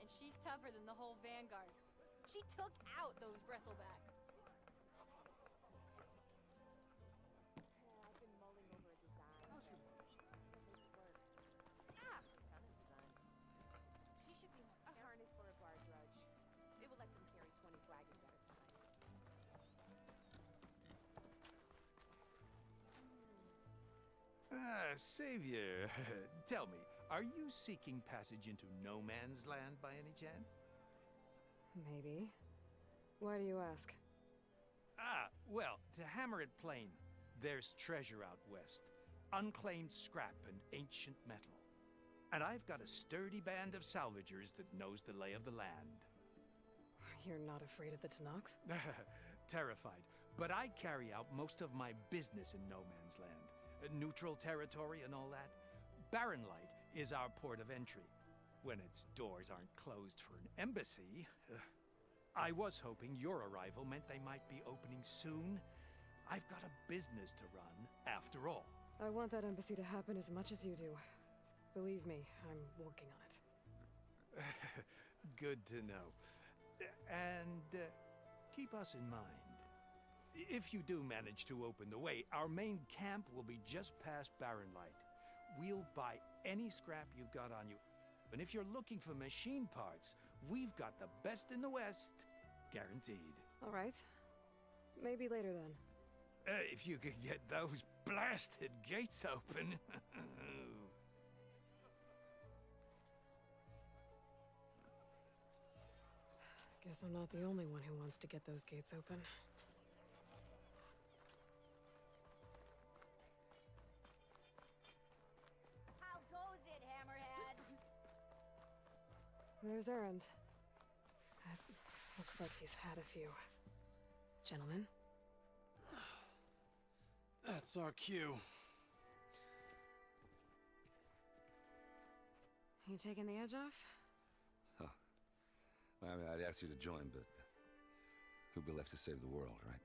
and she's tougher than the whole Vanguard. She took out those bristlebacks. I've been mulling over a design. Ah! Found a design. She should be a harness for a bar drudge. It will let them carry 20 wagons at a time. Savior, tell me, are you seeking passage into no man's land by any chance? Maybe. Why do you ask? Well, to hammer it plain, there's treasure out west. Unclaimed scrap and ancient metal. And I've got a sturdy band of salvagers that knows the lay of the land. You're not afraid of the Tanakh? Terrified. But I carry out most of my business in no man's land. Neutral territory and all that. Barren Light is our port of entry. When its doors aren't closed for an embassy. I was hoping your arrival meant they might be opening soon. I've got a business to run, after all. I want that embassy to happen as much as you do. Believe me, I'm working on it. Good to know. And keep us in mind. If you do manage to open the way, our main camp will be just past Barren Light. We'll buy any scrap you've got on you. And if you're looking for machine parts, we've got the best in the West. Guaranteed. All right. Maybe later then. If you could get those blasted gates open. Guess I'm not the only one who wants to get those gates open. How goes it, Hammerhead? There's Erend. Looks like he's had a few. Gentlemen? That's our cue. You taking the edge off? Huh. I mean, I'd ask you to join, but who'd be left to save the world, right?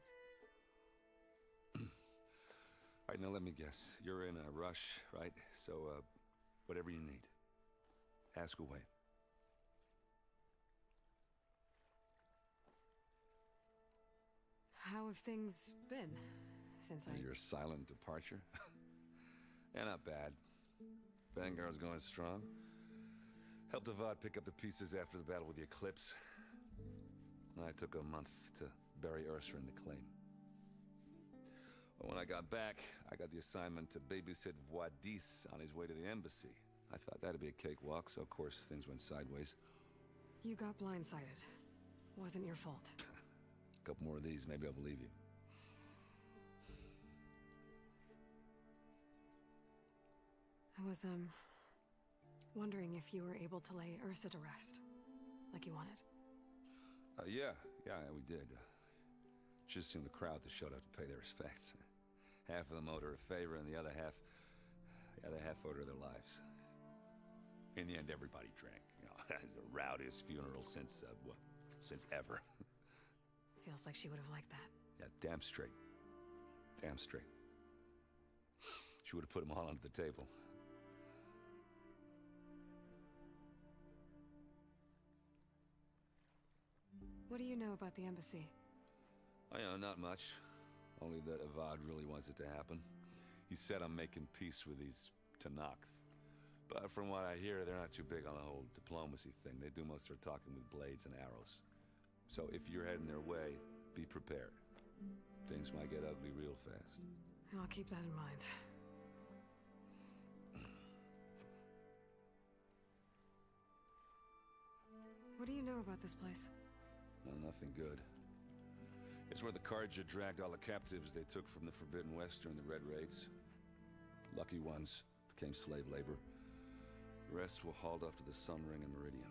All right, now let me guess. You're in a rush, right? So, whatever you need, ask away. How have things been since Your silent departure? Yeah, not bad. Vanguard's going strong. Helped Avad pick up the pieces after the battle with the Eclipse. I took a month to bury Ursa in the claim. But when I got back, I got the assignment to babysit Wadis on his way to the embassy. I thought that'd be a cakewalk, so of course things went sideways. You got blindsided. Wasn't your fault. A couple more of these, maybe I'll believe you. I was, wondering if you were able to lay Ursa to rest, like you wanted. Yeah, we did. Just seemed the crowd that showed up to pay their respects. Half of them owed her a favor, and the other half owed her their lives. In the end, everybody drank. You know, it's the rowdiest funeral since, since ever. Feels like she would have liked that. Yeah, damn straight. Damn straight. She would have put them all under the table. What do you know about the embassy? I know, not much. Only that Avad really wants it to happen. He said I'm making peace with these Tanakh. But from what I hear, they're not too big on the whole diplomacy thing. They do most of their talking with blades and arrows. So if you're heading their way, be prepared. Things might get ugly real fast. I'll keep that in mind. What do you know about this place? Well, nothing good. It's where the Carja dragged all the captives they took from the Forbidden West during the Red Raids. Lucky ones became slave labor. The rest were hauled off to the Sun Ring and Meridian.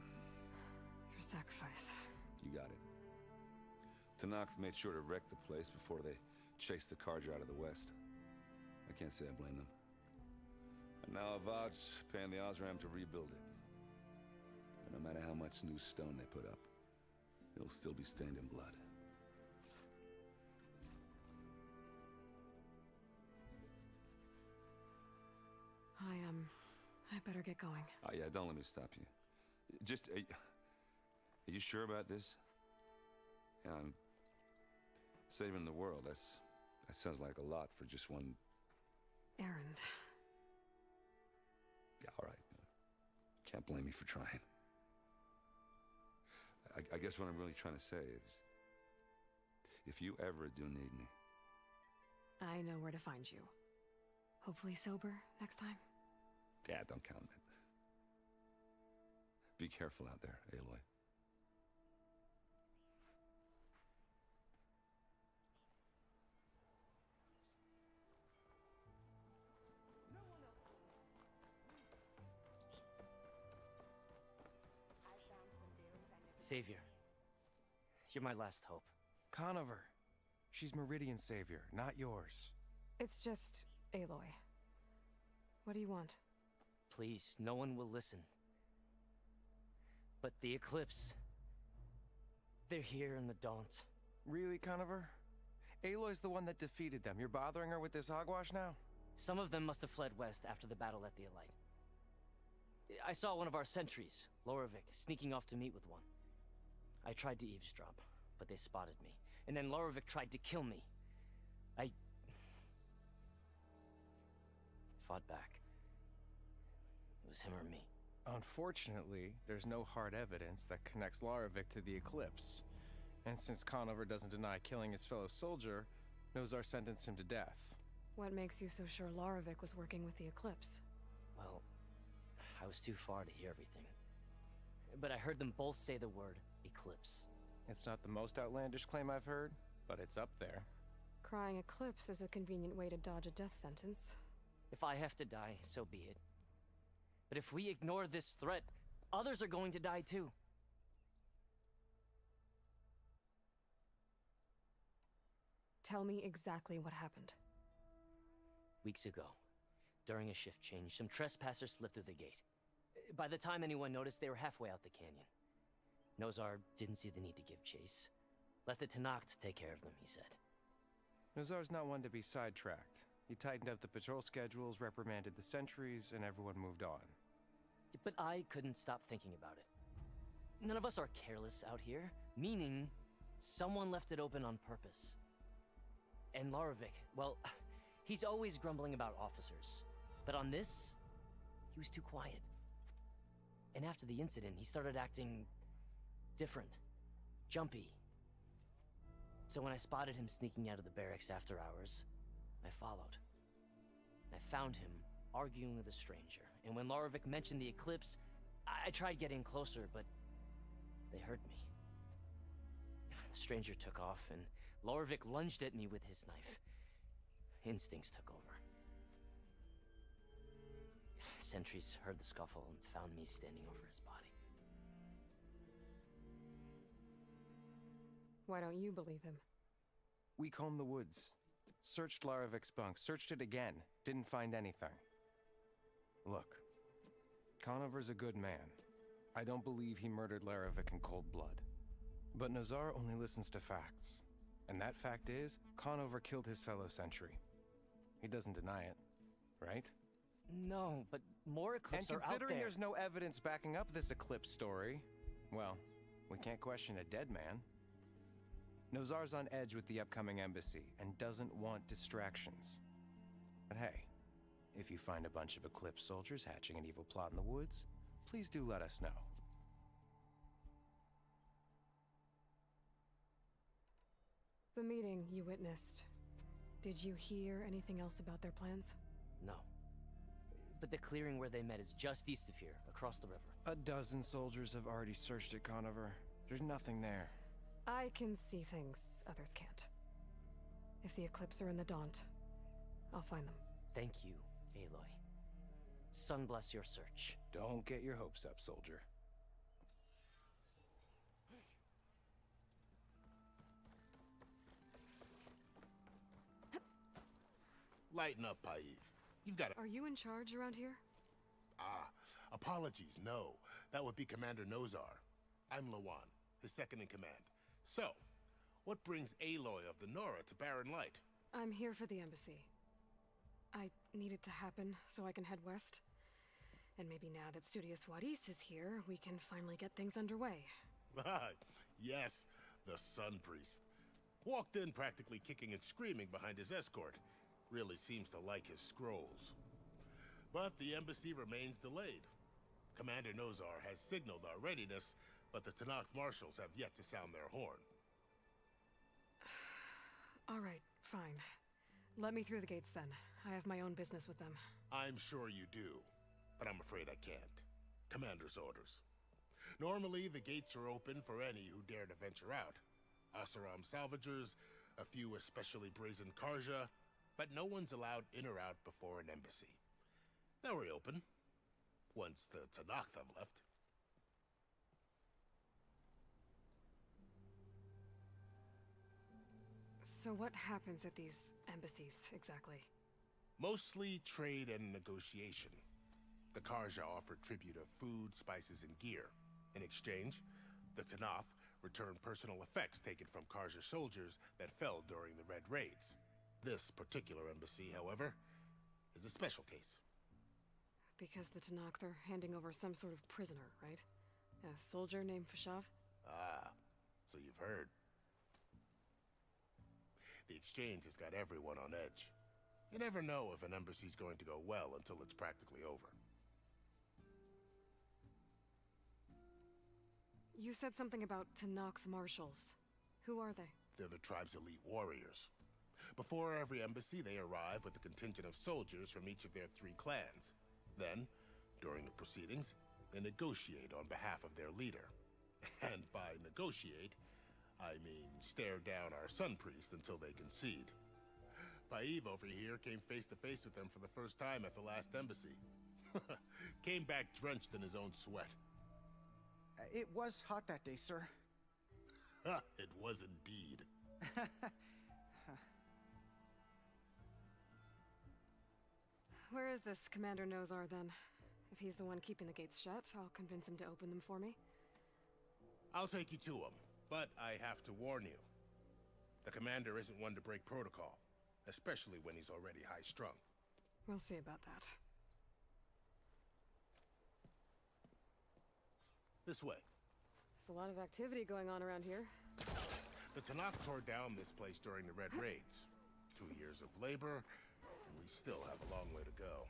Your sacrifice. You got it. Tanakh made sure to wreck the place before they chased the Carja out of the West. I can't say I blame them. And now Avad's paying the Osram to rebuild it. And no matter how much new stone they put up, it'll still be stained in blood. I better get going. Oh yeah, don't let me stop you. Just, Are you sure about this? Yeah, I'm saving the world. That sounds like a lot for just one... Errand. Yeah, all right. Can't blame me for trying. I guess what I'm really trying to say is, if you ever do need me... I know where to find you. Hopefully sober next time. Yeah, don't count on it. Be careful out there, Aloy. Savior, you're my last hope. Conover. She's Meridian's savior, not yours. It's just Aloy. What do you want? Please, no one will listen. But the Eclipse... they're here in the Daunt. Really, Conover? Aloy's the one that defeated them. You're bothering her with this hogwash now? Some of them must have fled west after the battle at the Elite. I saw one of our sentries, Lorovic, sneaking off to meet with one. I tried to eavesdrop, but they spotted me. And then Lorovic tried to kill me. I fought back. It was him or me. Unfortunately, there's no hard evidence that connects Lorovic to the Eclipse. And since Conover doesn't deny killing his fellow soldier, Nozar sentenced him to death. What makes you so sure Lorovic was working with the Eclipse? Well, I was too far to hear everything. But I heard them both say the word Eclipse. It's not the most outlandish claim I've heard, but it's up there. Crying Eclipse is a convenient way to dodge a death sentence. If I have to die, so be it. But if we ignore this threat, others are going to die too. Tell me exactly what happened. Weeks ago, during a shift change, some trespassers slipped through the gate. By the time anyone noticed, they were halfway out the canyon. Nozar didn't see the need to give chase. Let the Tenakth take care of them, he said. Nozar's not one to be sidetracked. He tightened up the patrol schedules, reprimanded the sentries, and everyone moved on. But I couldn't stop thinking about it. None of us are careless out here, meaning someone left it open on purpose. And Lorovic, well, he's always grumbling about officers. But on this, he was too quiet. And after the incident, he started acting different, jumpy. So when I spotted him sneaking out of the barracks after hours, I followed. I found him arguing with a stranger, and when Lorovic mentioned the Eclipse, I tried getting closer, but they heard me. The stranger took off, and Lorovic lunged at me with his knife. Instincts took over. Sentries heard the scuffle and found me standing over his body. Why don't you believe him? We combed the woods. Searched Larovic's bunk, searched it again, didn't find anything. Look, Conover's a good man. I don't believe he murdered Larovic in cold blood. But Nozar only listens to facts. And that fact is, Conover killed his fellow sentry. He doesn't deny it, right? No, but more Eclipse are out there. And considering there's no evidence backing up this Eclipse story, well, we can't question a dead man. Nozar's on edge with the upcoming embassy and doesn't want distractions. But hey, if you find a bunch of Eclipse soldiers hatching an evil plot in the woods, please do let us know. The meeting you witnessed. Did you hear anything else about their plans? No. But the clearing where they met is just east of here, across the river. A dozen soldiers have already searched it, Conover. There's nothing there. I can see things others can't. If the Eclipse are in the Daunt, I'll find them. Thank you, Aloy. Sun bless your search. Don't get your hopes up, soldier. Lighten up, Paiv. You've got Are you in charge around here? apologies, no. That would be Commander Nozar. I'm Lawan, his second in command. So, what brings Aloy of the Nora to Barren Light? I'm here for the embassy. I need it to happen so I can head west. And maybe now that Studious Wadis is here, we can finally get things underway. Yes, the Sun Priest. Walked in practically kicking and screaming behind his escort. Really seems to like his scrolls. But the embassy remains delayed. Commander Nozar has signaled our readiness, but the Tanakh marshals have yet to sound their horn. All right, fine. Let me through the gates then. I have my own business with them. I'm sure you do, but I'm afraid I can't. Commander's orders. Normally, the gates are open for any who dare to venture out. Asaram salvagers, a few especially brazen Karja, but no one's allowed in or out before an embassy. They'll reopen, once the Tanakh have left. So what happens at these embassies, exactly? Mostly trade and negotiation. The Karja offer tribute of food, spices, and gear. In exchange, the Tanakh return personal effects taken from Karja soldiers that fell during the Red Raids. This particular embassy, however, is a special case. Because the Tanakh, they're handing over some sort of prisoner, right? A soldier named Fashav? Ah, so you've heard. The exchange has got everyone on edge. You never know if an embassy's going to go well until it's practically over. You said something about Tanakh marshals. Who are they? They're the tribe's elite warriors. Before every embassy, they arrive with a contingent of soldiers from each of their 3 clans. Then, during the proceedings, they negotiate on behalf of their leader. And by negotiate, I mean stare down our Sun Priest until they concede. Paiv over here came face to face with them for the first time at the last embassy. Came back drenched in his own sweat. It was hot that day, sir. It was indeed. Where is this Commander Nozar, then? If he's the one keeping the gates shut, I'll convince him to open them for me. I'll take you to him, but I have to warn you. The commander isn't one to break protocol, especially when he's already high-strung. We'll see about that. This way. There's a lot of activity going on around here. The Tanakh tore down this place during the Red Raids. 2 years of labor, and we still have a long way to go.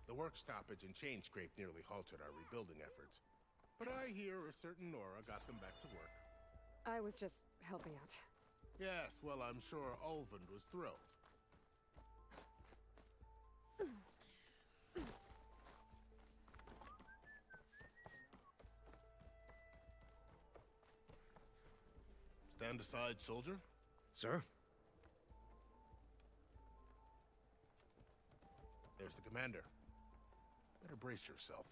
The work stoppage and chain scrape nearly halted our rebuilding efforts. But I hear a certain Nora got them back to work. I was just helping out. Yes, well, I'm sure Ulvund was thrilled. Stand aside, soldier. Sir? There's the commander. Better brace yourself.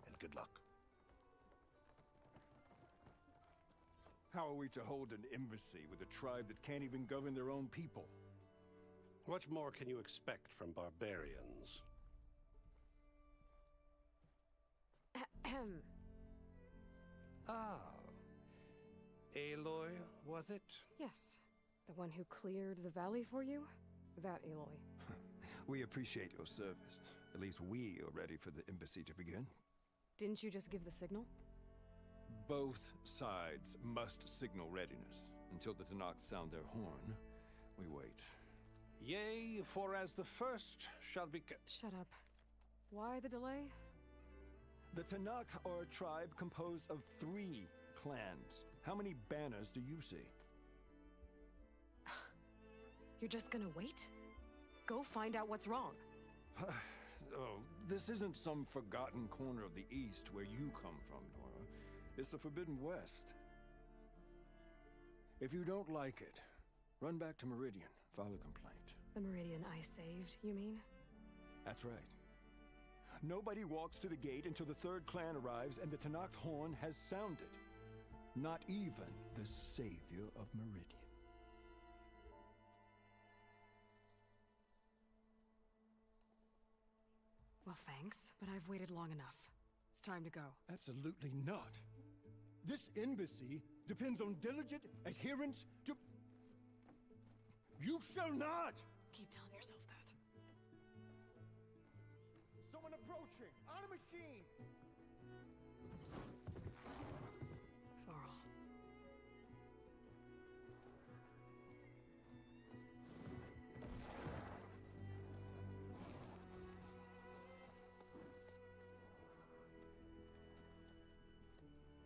And good luck. How are we to hold an embassy with a tribe that can't even govern their own people? What more can you expect from barbarians? Ah. Aloy, was it? Yes. The one who cleared the valley for you? That Aloy. We appreciate your service. At least we are ready for the embassy to begin. Didn't you just give the signal? Both sides must signal readiness. Until the Tanakh sound their horn, we wait. Yea, for as the first shall be... Shut up. Why the delay? The Tanakh are a tribe composed of 3 clans. How many banners do you see? You're just gonna wait? Go find out what's wrong. Oh, this isn't some forgotten corner of the East where you come from, Nora. It's the Forbidden West. If you don't like it, run back to Meridian, file a complaint. The Meridian I saved, you mean? That's right. Nobody walks to the gate until the 3rd clan arrives and the Tanakh horn has sounded. Not even the savior of Meridian. Well, thanks, but I've waited long enough. It's time to go. Absolutely not. This embassy depends on diligent adherence to... You shall not! Keep telling yourself that. Someone approaching! On a machine!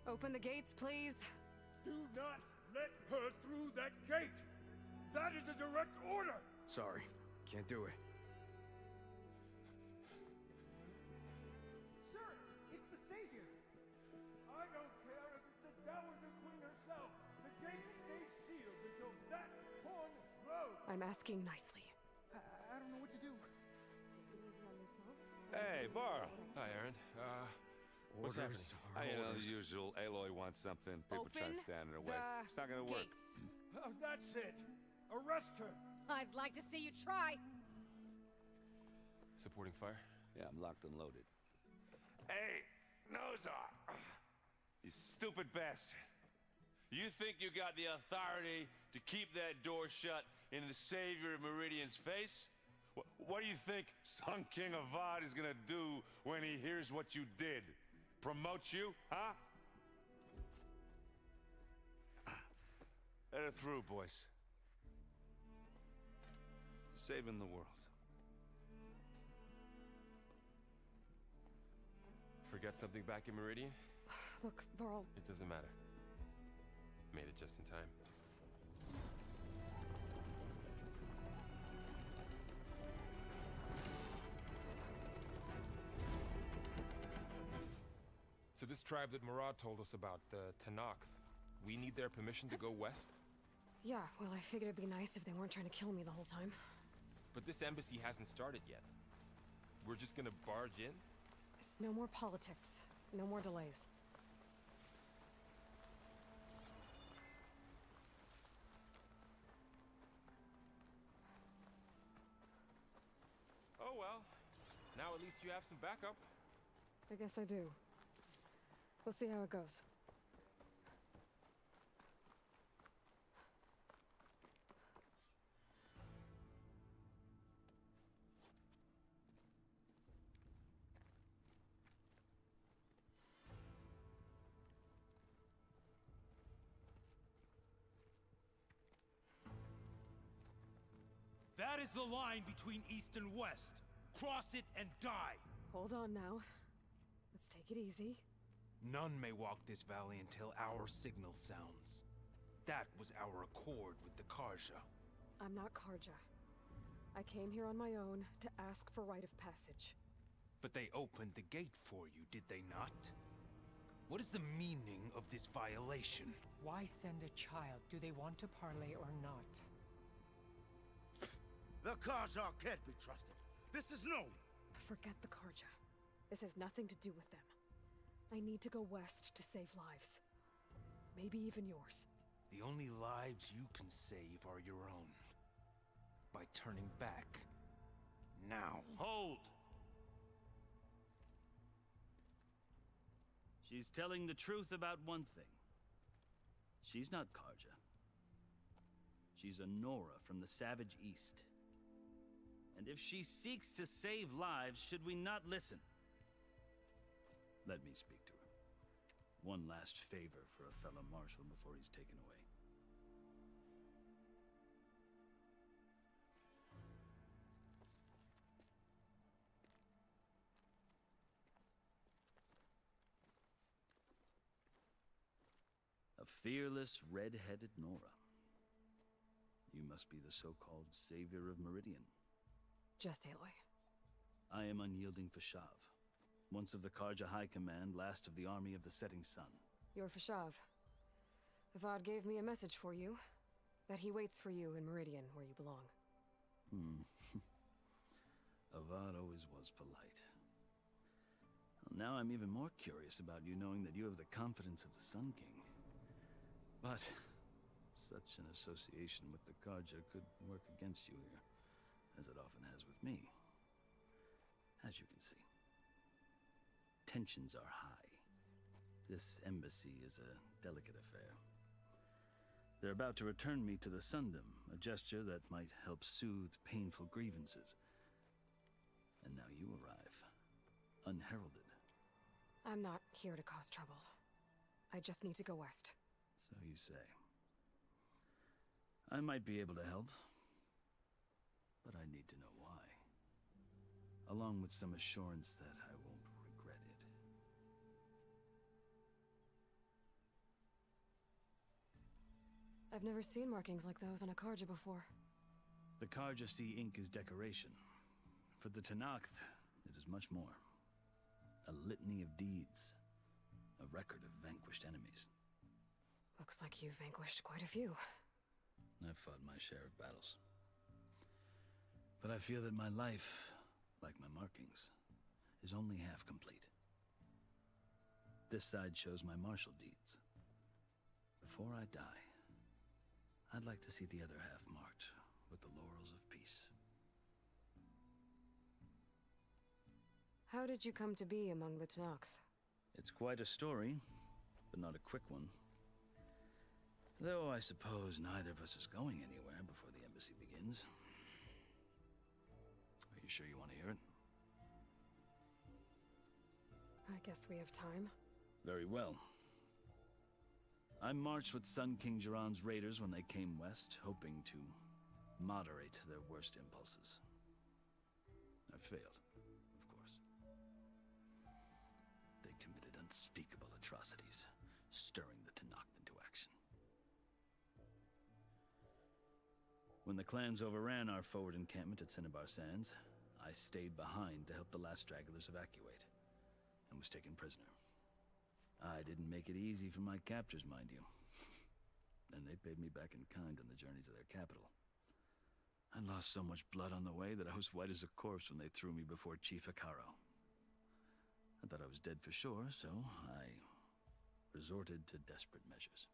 Open the gates, please. Do not let her through that gate! That is a direct order! Sorry, can't do it. Sir, it's the Savior! I don't care if it's the Dowager Queen herself! The gate stays sealed until that horn blows! I'm asking nicely. I don't know what to do. Hey, Varl. Hi, Aaron. What's happening? You know, the usual. Aloy wants something. People trying to stand in her way. It's not gonna work. Oh, that's it! Arrest her! I'd like to see you try. Supporting fire? Yeah, I'm locked and loaded. Hey, Nozar! You stupid bastard. You think you got the authority to keep that door shut in the Savior of Meridian's face? What do you think Sun King Avad is gonna do when he hears what you did? Promote you, huh? Let her through, boys. Saving the world. Forget something back in Meridian? Look, Varl. It doesn't matter. Made it just in time. So this tribe that Murad told us about, the Tanakh, we need their permission to go west? Yeah, well, I figured it'd be nice if they weren't trying to kill me the whole time. But this embassy hasn't started yet. We're just gonna barge in? There's no more politics. No more delays. Oh well. Now at least you have some backup. I guess I do. We'll see how it goes. That is the line between East and West. Cross it and die. Hold on now. Let's take it easy. None may walk this valley until our signal sounds. That was our accord with the Karja. I'm not Karja. I came here on my own to ask for rite of passage. But they opened the gate for you, did they not? What is the meaning of this violation? Why send a child? Do they want to parley or not? The Karja can't be trusted. This is known. Forget the Karja. This has nothing to do with them. I need to go west to save lives. Maybe even yours. The only lives you can save are your own. By turning back. Now. Hold! She's telling the truth about one thing. She's not Karja. She's a Nora from the Savage East. And if she seeks to save lives, should we not listen? Let me speak to her. One last favor for a fellow marshal before he's taken away. A fearless, red-headed Nora. You must be the so-called savior of Meridian. Just Aloy. I am unyielding Fashav. Once of the Karja High Command, last of the army of the setting sun. You're Fashav. Avad gave me a message for you. That he waits for you in Meridian, where you belong. Avad always was polite. Well, now I'm even more curious about you knowing that you have the confidence of the Sun King. But such an association with the Karja could work against you here, as it often has with me. As you can see, tensions are high. This embassy is a delicate affair. They're about to return me to the Sundom, a gesture that might help soothe painful grievances. And now you arrive, unheralded. I'm not here to cause trouble. I just need to go west. So you say. I might be able to help, but I need to know why. Along with some assurance that I won't regret it. I've never seen markings like those on a Karja before. The Karja sea ink is decoration. For the Tenakth, it is much more. A litany of deeds. A record of vanquished enemies. Looks like you've vanquished quite a few. I've fought my share of battles. But I feel that my life, like my markings, is only half complete. This side shows my martial deeds. Before I die, I'd like to see the other half marked with the laurels of peace. How did you come to be among the Tenakth? It's quite a story, but not a quick one. Though I suppose neither of us is going anywhere before the embassy begins. Are you sure you want to hear it? I guess we have time. Very well. I marched with Sun King Jiran's raiders when they came west, hoping to moderate their worst impulses. I failed, of course. They committed unspeakable atrocities, stirring the Tenakth into action. When the clans overran our forward encampment at Cinnabar Sands, I stayed behind to help the last stragglers evacuate, and was taken prisoner. I didn't make it easy for my captors, mind you. And they paid me back in kind on the journey to their capital. I lost so much blood on the way that I was white as a corpse when they threw me before Chief Hekaro. I thought I was dead for sure, so I resorted to desperate measures.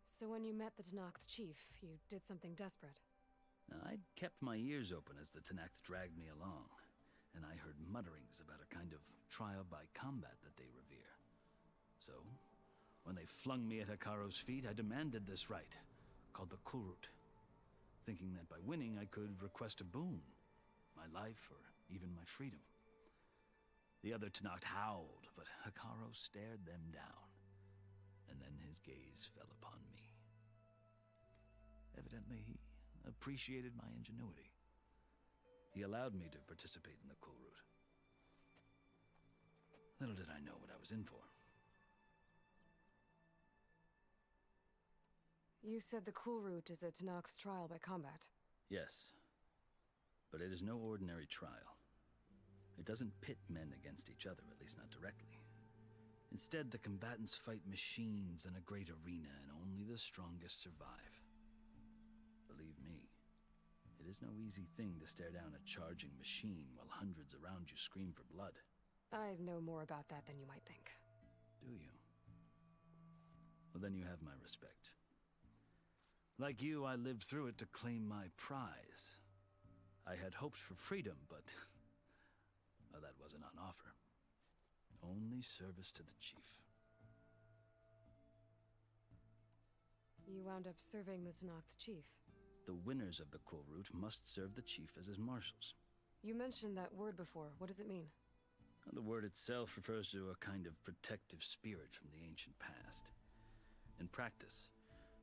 So when you met the Tenakth chief, you did something desperate. I'd kept my ears open as the Tenakth dragged me along, and I heard mutterings about a kind of trial by combat that they revere. So, when they flung me at Hekaro's feet, I demanded this right, called the Kulrut, thinking that by winning I could request a boon, my life or even my freedom. The other Tenakth howled, but Hekaro stared them down, and then his gaze fell upon me. Evidently, he appreciated my ingenuity. He allowed me to participate in the Kulrut. Little did I know what I was in for. You said the Kulrut is a Tenakth trial by combat. Yes, but it is no ordinary trial. It doesn't pit men against each other, at least not directly. Instead, the combatants fight machines in a great arena, and only the strongest survive. Believe me, it is no easy thing to stare down a charging machine while hundreds around you scream for blood. I know more about that than you might think. Do you? Well, then you have my respect. Like you, I lived through it to claim my prize. I had hoped for freedom, but well, that wasn't on offer. Only service to the chief. You wound up serving the Tenakth chief. The winners of the Kulrut must serve the chief as his marshals. You mentioned that word before. What does it mean? The word itself refers to a kind of protective spirit from the ancient past. In practice,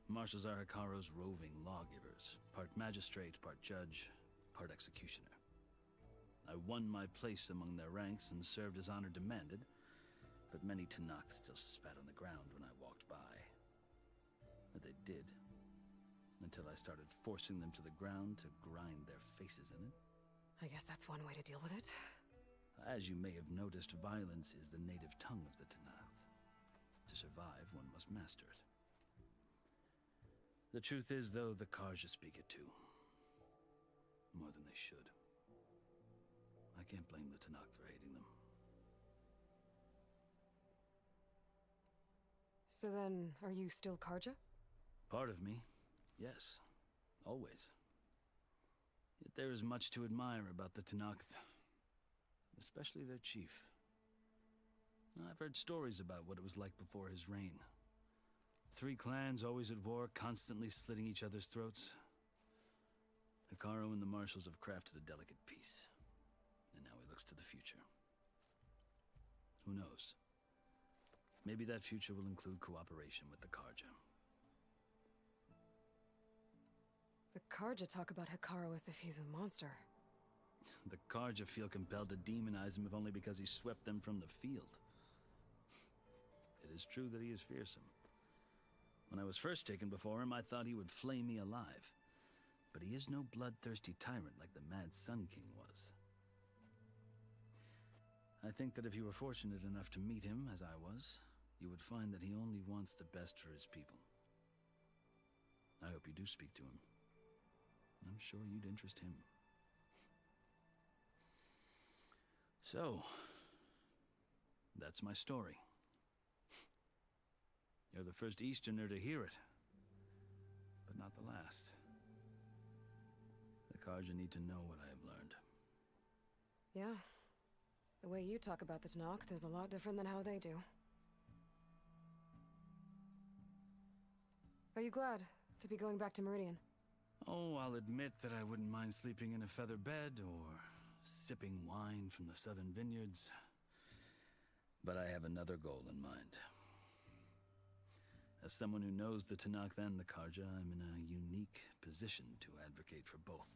marshals are Hekaro's roving lawgivers, part magistrate, part judge, part executioner. I won my place among their ranks and served as honor demanded, but many Tenakth still spat on the ground when I walked by. But they did, until I started forcing them to the ground to grind their faces in it. I guess that's one way to deal with it. As you may have noticed, violence is the native tongue of the Tenakth. To survive, one must master it. The truth is, though, the Karja speak it too. More than they should. I can't blame the Tenakth for hating them. So then, are you still Karja? Part of me, yes. Always. Yet there is much to admire about the Tenakth. Especially their chief. I've heard stories about what it was like before his reign. 3 clans always at war, constantly slitting each other's throats. Hekaro and the marshals have crafted a delicate peace. And now he looks to the future. Who knows? Maybe that future will include cooperation with the Karja. The Karja talk about Hekaro as if he's a monster. The Karja feel compelled to demonize him if only because he swept them from the field. It is true that he is fearsome. When I was first taken before him, I thought he would flay me alive. But he is no bloodthirsty tyrant like the Mad Sun King was. I think that if you were fortunate enough to meet him, as I was, you would find that he only wants the best for his people. I hope you do speak to him. I'm sure you'd interest him. So, that's my story. You're the first Easterner to hear it, but not the last. The Karja need to know what I have learned. Yeah. The way you talk about the Tanakh is a lot different than how they do. Are you glad to be going back to Meridian? Oh, I'll admit that I wouldn't mind sleeping in a feather bed or sipping wine from the southern vineyards. But I have another goal in mind. As someone who knows the Tanakh and the Karja, I'm in a unique position to advocate for both.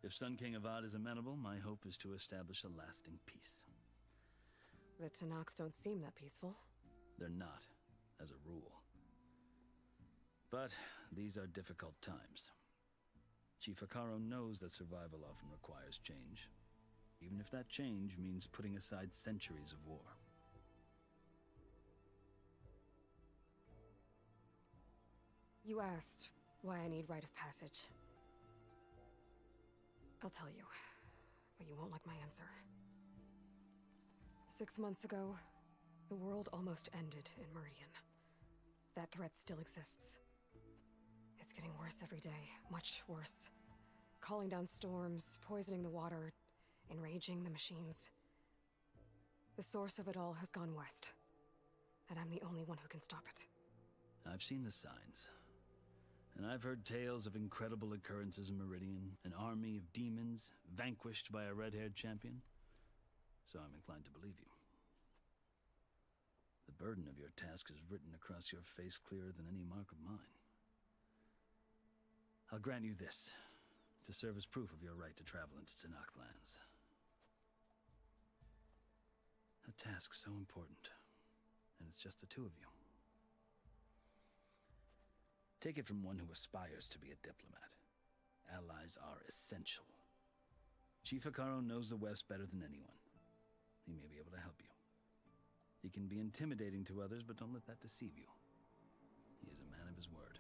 If Sun King Avad is amenable, my hope is to establish a lasting peace. The Tanakh don't seem that peaceful. They're not, as a rule. But these are difficult times. Chief Akaro knows that survival often requires change, even if that change means putting aside centuries of war. You asked why I need rite of passage. I'll tell you, but you won't like my answer. 6 months ago, the world almost ended in Meridian. That threat still exists. It's getting worse every day, much worse. Calling down storms, poisoning the water, enraging the machines. The source of it all has gone west, and I'm the only one who can stop it. I've seen the signs. And I've heard tales of incredible occurrences in Meridian, an army of demons vanquished by a red-haired champion. So I'm inclined to believe you. The burden of your task is written across your face clearer than any mark of mine. I'll grant you this, to serve as proof of your right to travel into Tanakh lands. A task so important, and it's just the two of you. Take it from one who aspires to be a diplomat. Allies are essential. Chief Akaro knows the West better than anyone. He may be able to help you. He can be intimidating to others, but don't let that deceive you. He is a man of his word.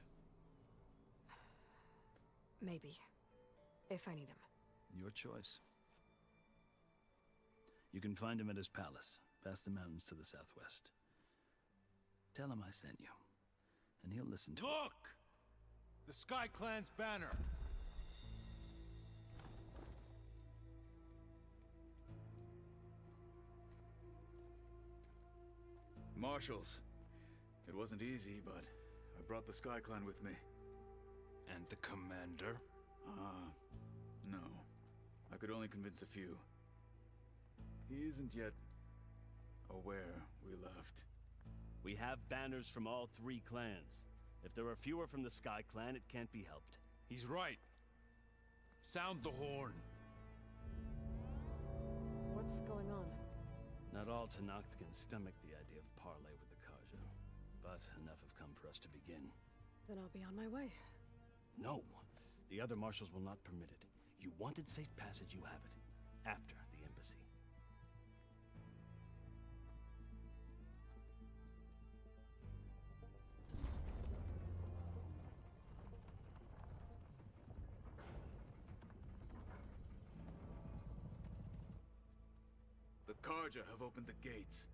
Maybe. If I need him. Your choice. You can find him at his palace, past the mountains to the southwest. Tell him I sent you, and he'll listen to Look! The Sky Clan's banner! Marshals. It wasn't easy, but I brought the Sky Clan with me. And the commander? No. I could only convince a few. He isn't yet aware we left. We have banners from all 3 clans. If there are fewer from the Sky Clan, it can't be helped. He's right. Sound the horn. What's going on? Not all Tanakh can stomach the idea of parley with the Karja, but enough have come for us to begin. Then I'll be on my way. No! The other marshals will not permit it. You wanted safe passage, you have it. After the embassy. The Karja have opened the gates.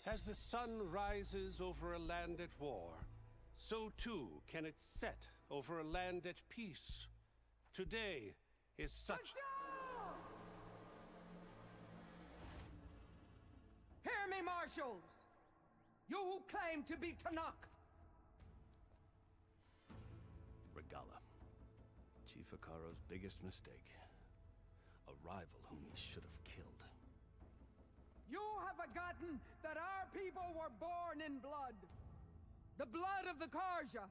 As the sun rises over a land at war, so too can it set over a land at peace. Today is such... Here Hear me, marshals! You who claim to be Tanakh! Regala. Chief Hikaro's biggest mistake. A rival whom he should have killed. You have forgotten that our people were born in blood. The blood of the Karja.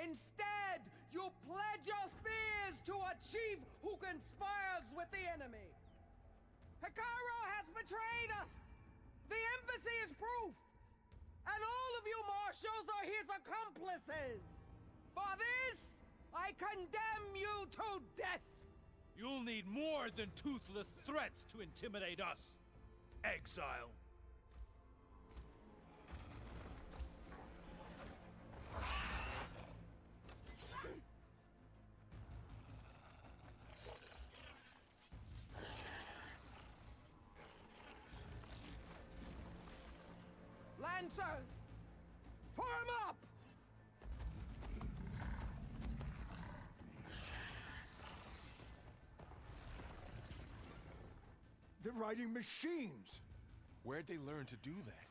Instead, you pledge your spears to a chief who conspires with the enemy. Hikaro has betrayed us! The embassy is proof! And all of you marshals are his accomplices! For this, I condemn you to death! You'll need more than toothless threats to intimidate us, exile. Lancers! Form up! They're riding machines! Where'd they learn to do that?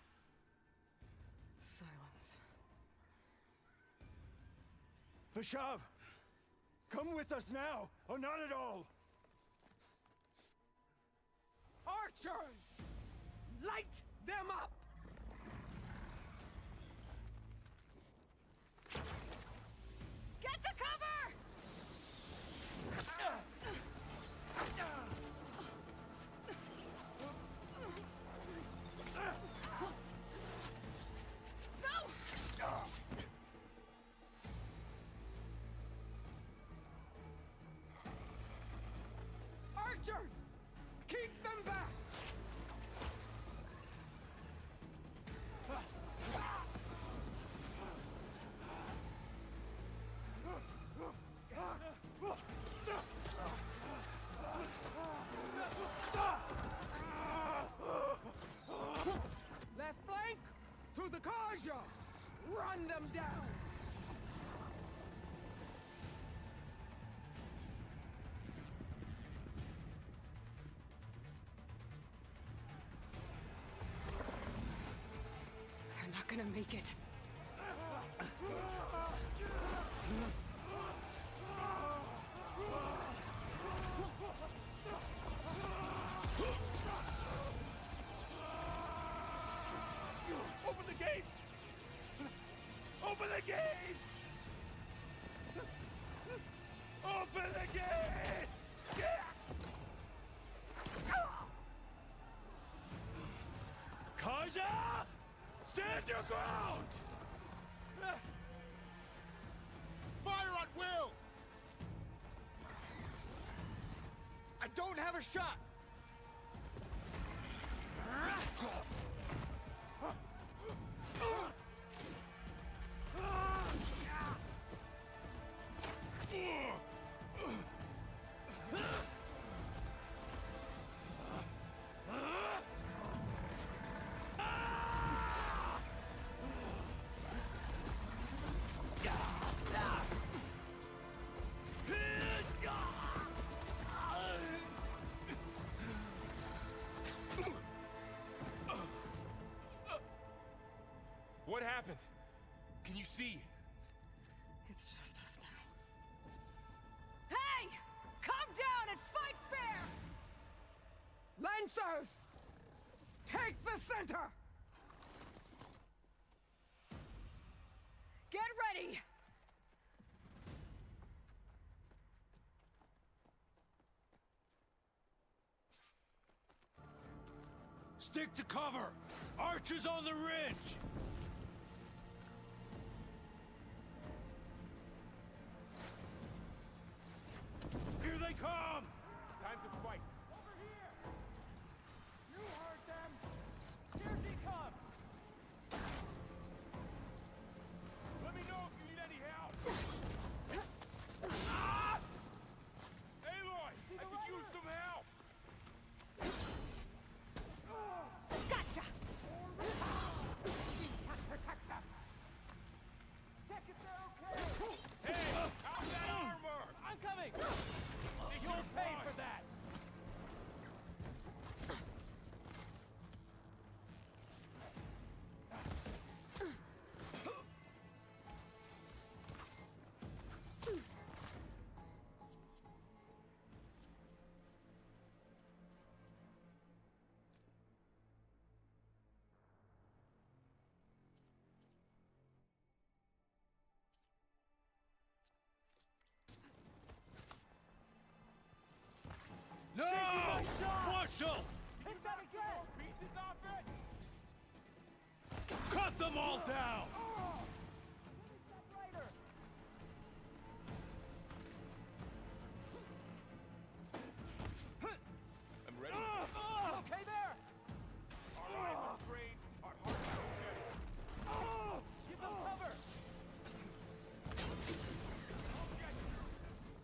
Silence. Fashav! Come with us now, or not at all! Archers! Light them up! Get to cover! Archers! Keep them back! Left flank to the Karja! Run them down! They're not gonna make it. Open the gates! Open the gates! Open the gates! Karja! Stand your ground! Fire at will! I don't have a shot! What happened? Can you see? It's just us now. Hey! Calm down and fight fair! Lancers! Take the center! Get ready! Stick to cover! Archers on the ridge! Here they come! Time to fight. Over here! You heard them! Here he comes! Let me know if you need any help. Aloy, I could use some help. Gotcha! them all down! I'm ready. Okay there! Our eyes are trained, our hearts are steady. Give them cover!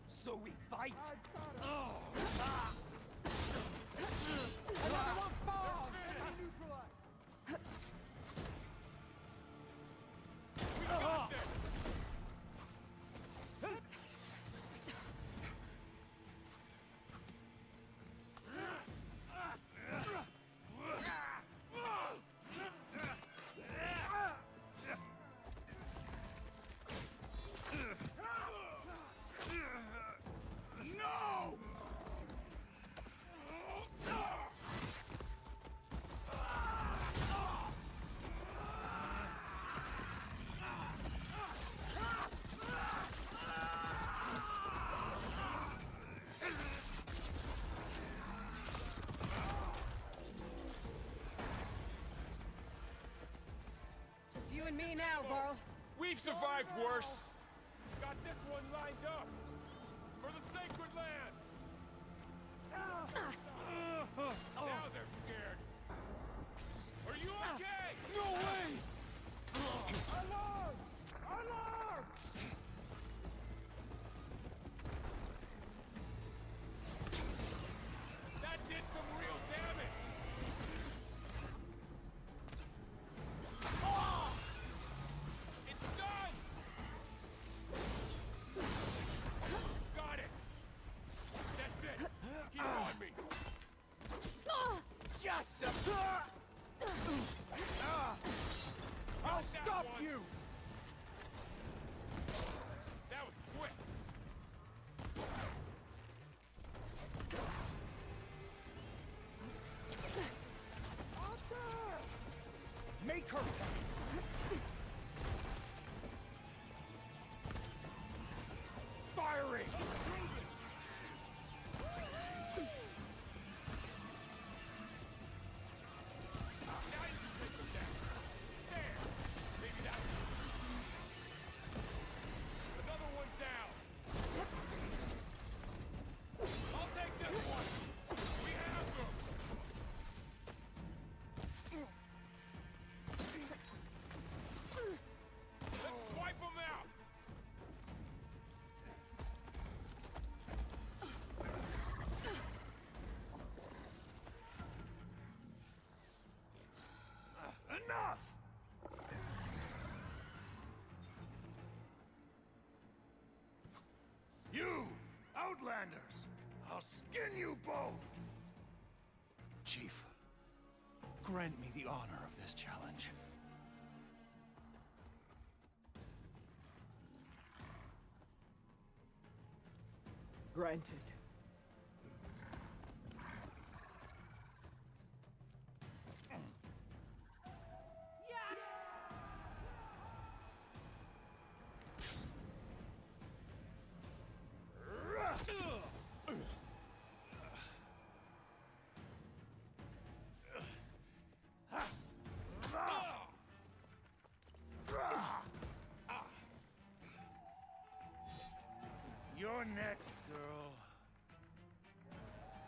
So we fight? Another one falls! Enemy neutralized! We got this! No! Just you and me now, Varl. We've survived worse. Got this one lined up. For the sacred land. Now they're scared. Are you okay? No way! Alarm! Alarm! That did some real damage. It's done! Got it! That's it! Keep on me! Just some... I'll stop you! That was quick! Make her... Firing! Now you can take them down. There! Maybe that another one down. I'll take this one. We have them. Let's wipe them out. Enough! You, Outlanders! I'll skin you both! Chief, grant me the honor of this challenge. Granted. You're next, girl.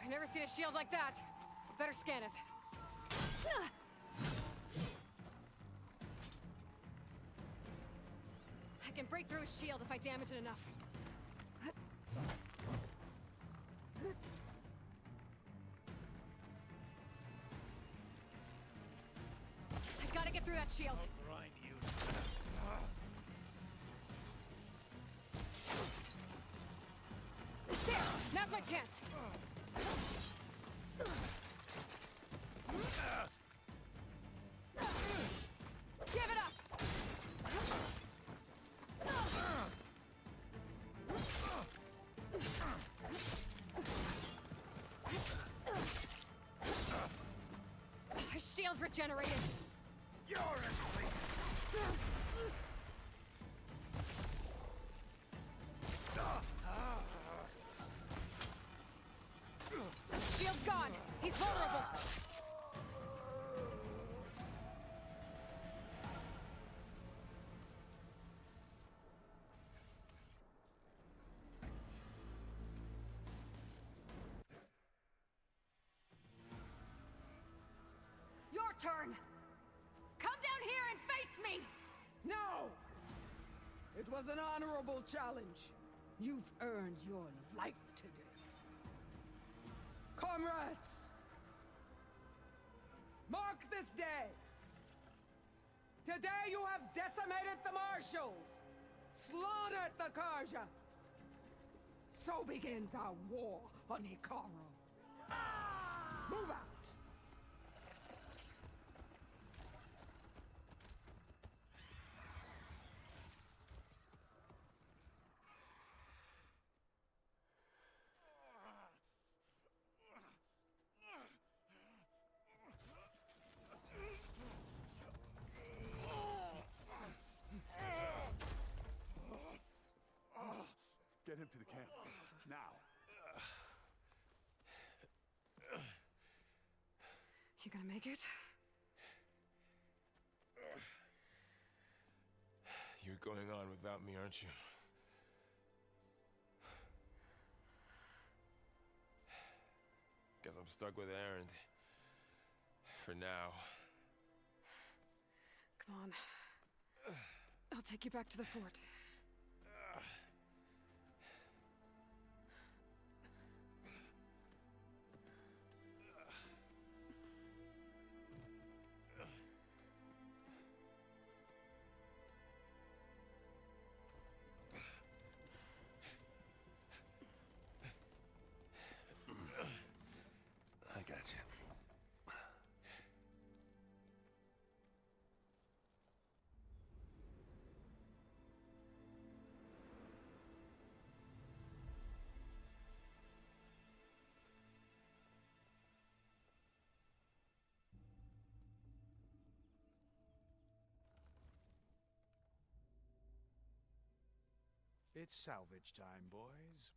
I've never seen a shield like that. Better scan it. I can break through his shield if I damage it enough. I gotta get through that shield. I'll grind you. There! Now's my chance! Give it up! His shield's regenerated! You're asleep! Shield's gone! He's vulnerable! turn! Come down here and face me! No! It was an honorable challenge. You've earned your life today. Comrades! Mark this day! Today you have decimated the Marshals! Slaughtered the Karja! So begins our war on Hikaru. Move out! Get him to the camp. Now. You gonna make it? You're going on without me, aren't you? Guess I'm stuck with Aaron. For now. Come on. I'll take you back to the fort. I got you. It's salvage time, boys.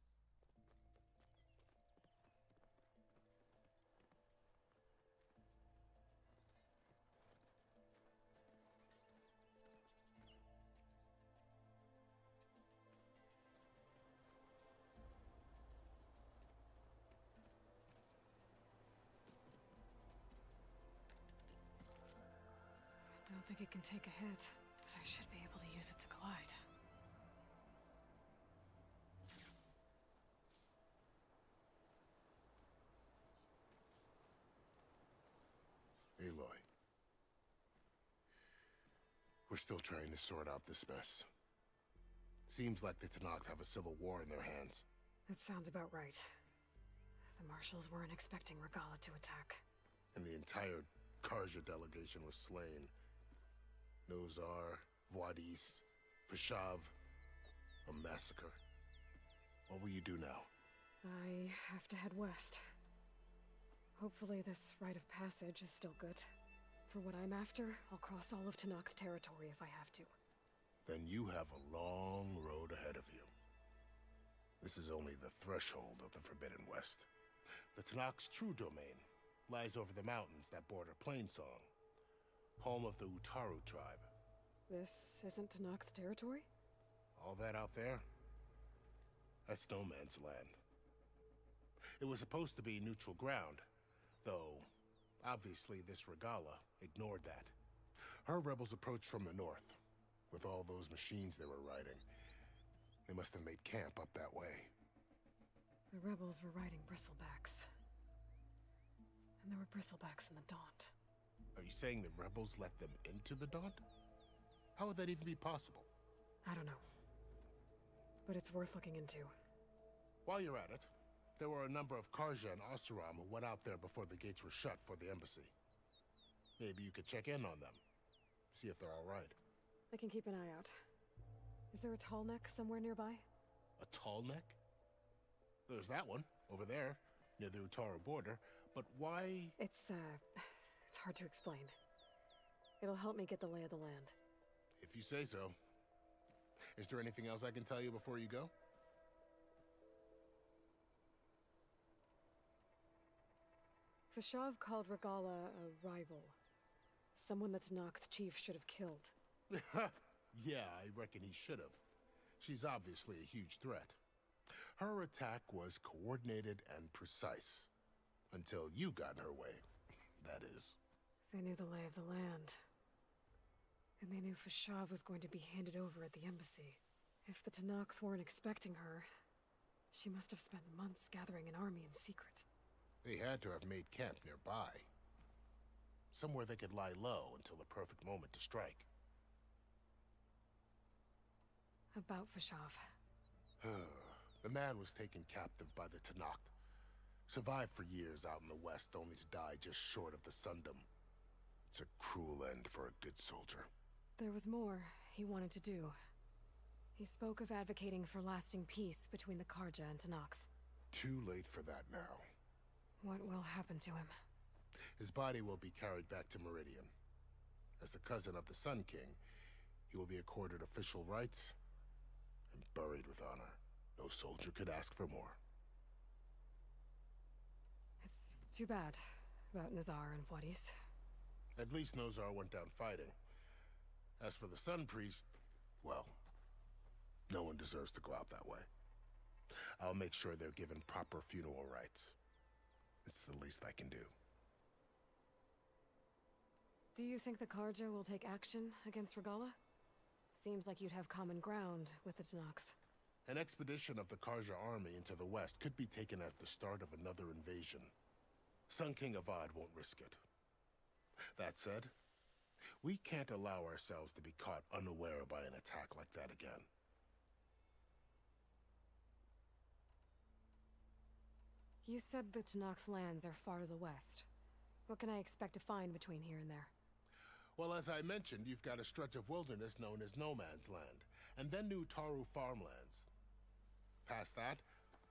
I don't think it can take a hit, but I should be able to use it to glide. Aloy. We're still trying to sort out this mess. Seems like the Tenakth have a civil war in their hands. That sounds about right. The Marshals weren't expecting Regala to attack. And the entire Karja delegation was slain. Nozar, Voidis, Vashav. A massacre. What will you do now? I have to head west. Hopefully this rite of passage is still good. For what I'm after, I'll cross all of Tenakth territory if I have to. Then you have a long road ahead of you. This is only the threshold of the Forbidden West. The Tenakth's true domain lies over the mountains that border Plainsong, home of the Utaru tribe. This isn't Tenakth territory? All that out there? That's no man's land. It was supposed to be neutral ground, though obviously this Regala ignored that. Her rebels approached from the north, with all those machines they were riding. They must have made camp up that way. The rebels were riding bristlebacks. And there were bristlebacks in the Daunt. Are you saying the rebels let them into the Daunt? How would that even be possible? I don't know. But it's worth looking into. While you're at it, there were a number of Karja and Oseram who went out there before the gates were shut for the embassy. Maybe you could check in on them. See if they're all right. I can keep an eye out. Is there a tall neck somewhere nearby? A tall neck? There's that one, over there, near the Utaru border. But why? It's hard to explain. It'll help me get the lay of the land. If you say so. Is there anything else I can tell you before you go? Vashav called Regala a rival. Someone that Tenakth chief should have killed. Yeah, I reckon he should have. She's obviously a huge threat. Her attack was coordinated and precise. Until you got in her way, that is. They knew the lay of the land. And they knew Fashav was going to be handed over at the embassy. If the Tenakth weren't expecting her, she must have spent months gathering an army in secret. They had to have made camp nearby. Somewhere they could lie low until the perfect moment to strike. About Fashav. The man was taken captive by the Tenakth. Survived for years out in the west, only to die just short of the Sundom. It's a cruel end for a good soldier. There was more he wanted to do. He spoke of advocating for lasting peace between the Karja and Tenakth. Too late for that now. What will happen to him? His body will be carried back to Meridian. As a cousin of the Sun King, he will be accorded official rights and buried with honor. No soldier could ask for more. It's too bad about Nazar and Wadis. At least Nozar went down fighting. As for the Sun Priest, well, no one deserves to go out that way. I'll make sure they're given proper funeral rites. It's the least I can do. Do you think the Karja will take action against Regala? Seems like you'd have common ground with the Tenakth. An expedition of the Karja army into the west could be taken as the start of another invasion. Sun King Avad won't risk it. That said, we can't allow ourselves to be caught unaware by an attack like that again. You said the Tenakth lands are far to the west. What can I expect to find between here and there? Well, as I mentioned, you've got a stretch of wilderness known as No Man's Land, and then New Taru farmlands. Past that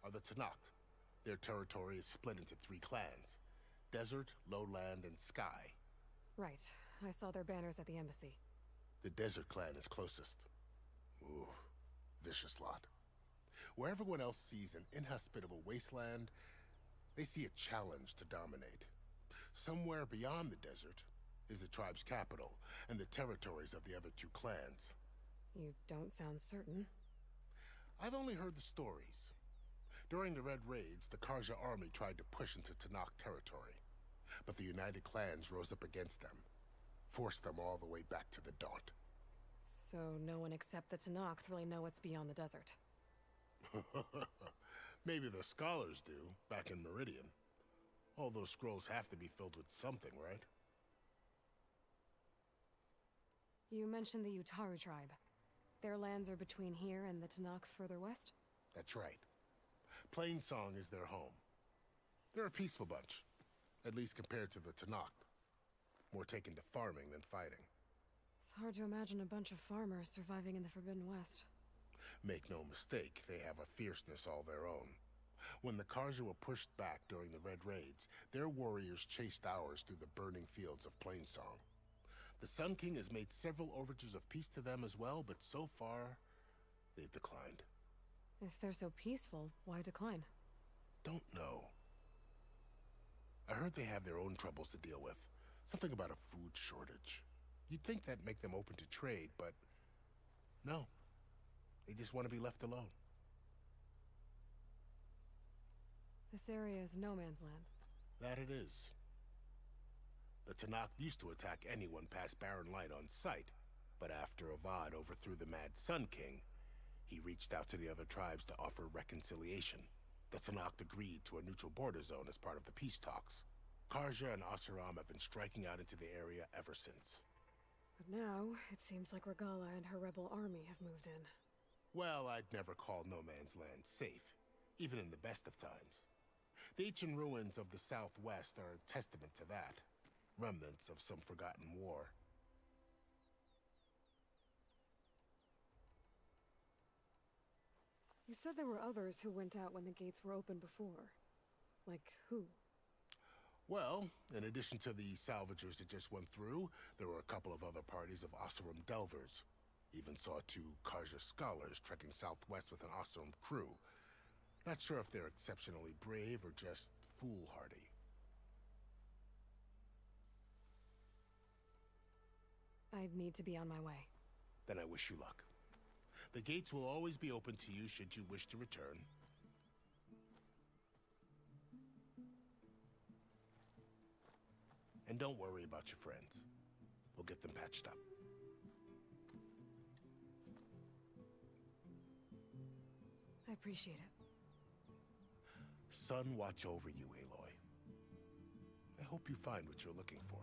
are the Tenakth. Their territory is split into 3 clans: Desert, Lowland, and Sky. Right. I saw their banners at the embassy. The Desert clan is closest. Ooh, vicious lot. Where everyone else sees an inhospitable wasteland, they see a challenge to dominate. Somewhere beyond the desert is the tribe's capital and the territories of the other 2 clans. You don't sound certain. I've only heard the stories. During the Red Raids, the Karja army tried to push into Tenakth territory, but the United Clans rose up against them, forced them all the way back to the Daunt. So no one except the Tenakth really know what's beyond the desert. Maybe the scholars do, back in Meridian. All those scrolls have to be filled with something, right? You mentioned the Utaru tribe. Their lands are between here and the Tenakth further west? That's right. Plainsong is their home. They're a peaceful bunch, at least compared to the Tenakth. More taken to farming than fighting. It's hard to imagine a bunch of farmers surviving in the Forbidden West. Make no mistake, they have a fierceness all their own. When the Karja were pushed back during the Red Raids, their warriors chased ours through the burning fields of Plainsong. The Sun King has made several overtures of peace to them as well, but so far, they've declined. If they're so peaceful, why decline? Don't know. I heard they have their own troubles to deal with. Something about a food shortage. You'd think that'd make them open to trade, but no. They just want to be left alone. This area is no man's land. That it is. The Tenakth used to attack anyone past Barren Light on sight, but after Avad overthrew the Mad Sun King, he reached out to the other tribes to offer reconciliation. The Tenakth agreed to a neutral border zone as part of the peace talks. Karja and Oseram have been striking out into the area ever since. But now, it seems like Regala and her rebel army have moved in. Well, I'd never call No Man's Land safe, even in the best of times. The ancient ruins of the Southwest are a testament to that. Remnants of some forgotten war. You said there were others who went out when the gates were open before. Like who? Well, in addition to the salvagers that just went through, there were a couple of other parties of Oseram Delvers. Even saw 2 Karja scholars trekking southwest with an Oseram crew. Not sure if they're exceptionally brave or just foolhardy. I'd need to be on my way. Then I wish you luck. The gates will always be open to you should you wish to return. And don't worry about your friends. We'll get them patched up. I appreciate it. Sun watch over you, Aloy. I hope you find what you're looking for.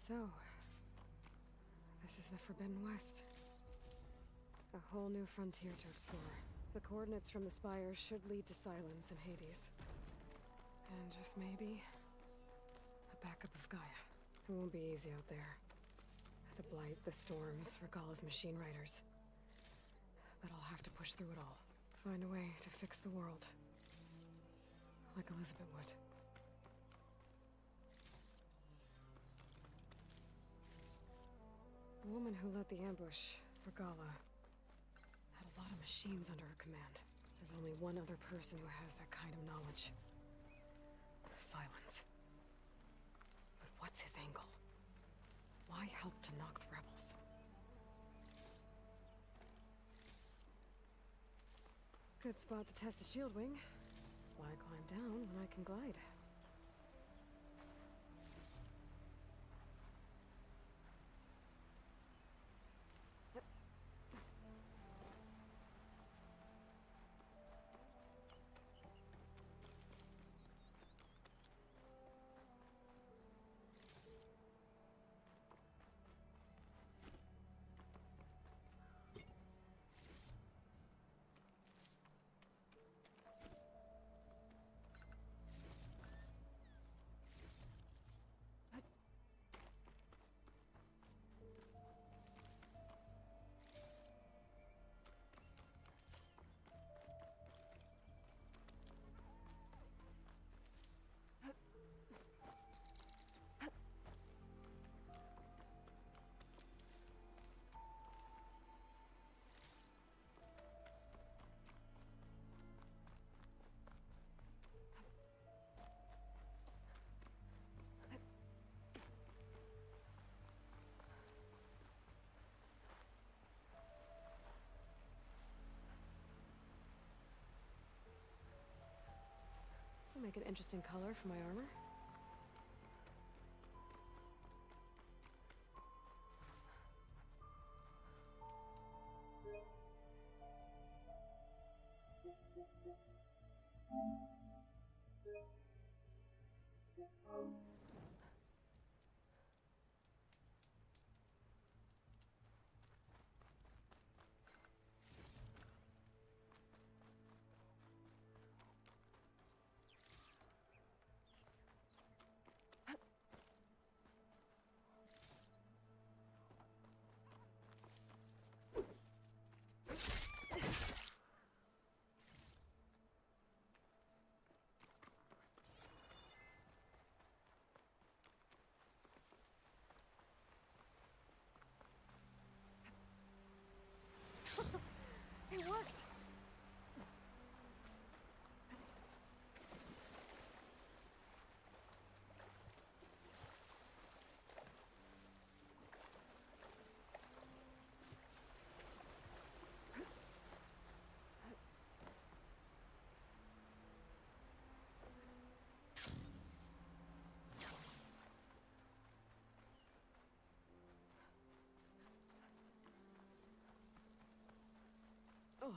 So, this is the Forbidden West. A whole new frontier to explore. The coordinates from the spires should lead to Silence and Hades. And just maybe, a backup of Gaia. It won't be easy out there. The Blight, the Storms, Regalla's machine riders. But I'll have to push through it all. Find a way to fix the world. Like Elizabeth would. The woman who led the ambush, Regalla, had a lot of machines under her command. There's only one other person who has that kind of knowledge. Silence. But what's his angle? Why help to knock the rebels? Good spot to test the shield wing. Why climb down when I can glide? Make an interesting color for my armor. It worked! Oh.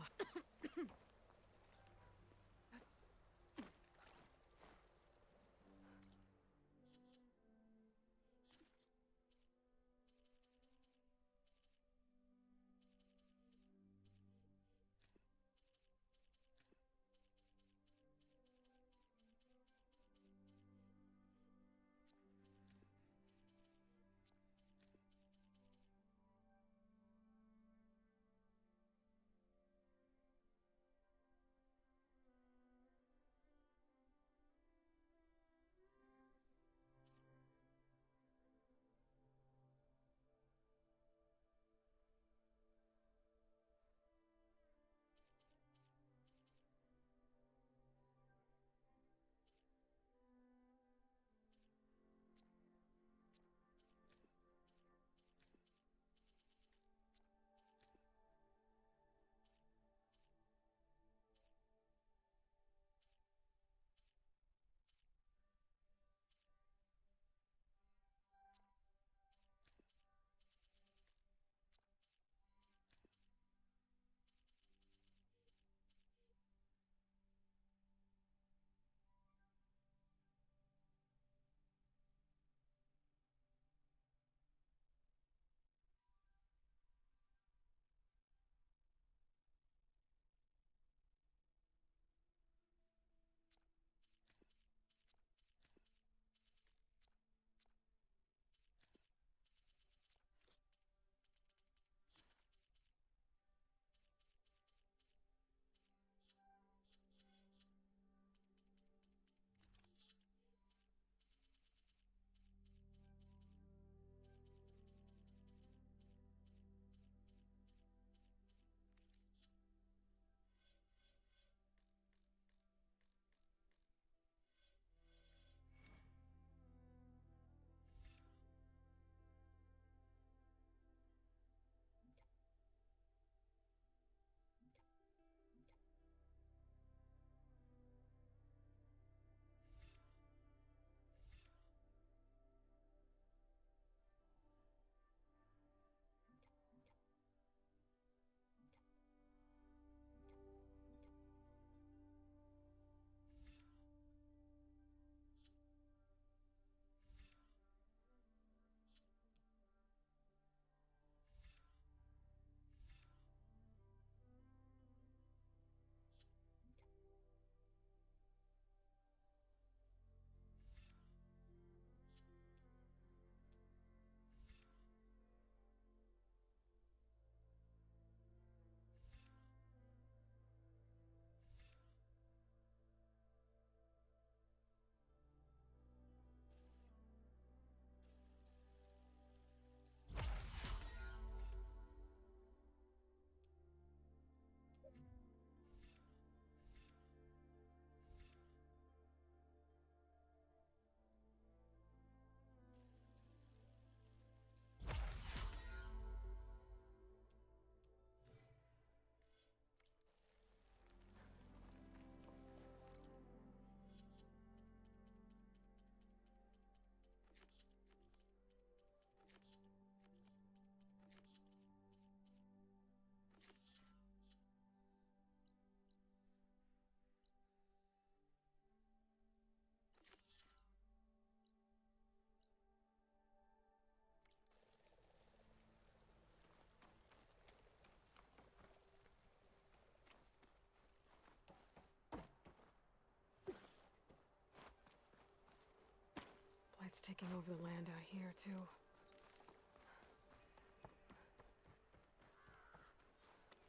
threats taking over the land out here, too.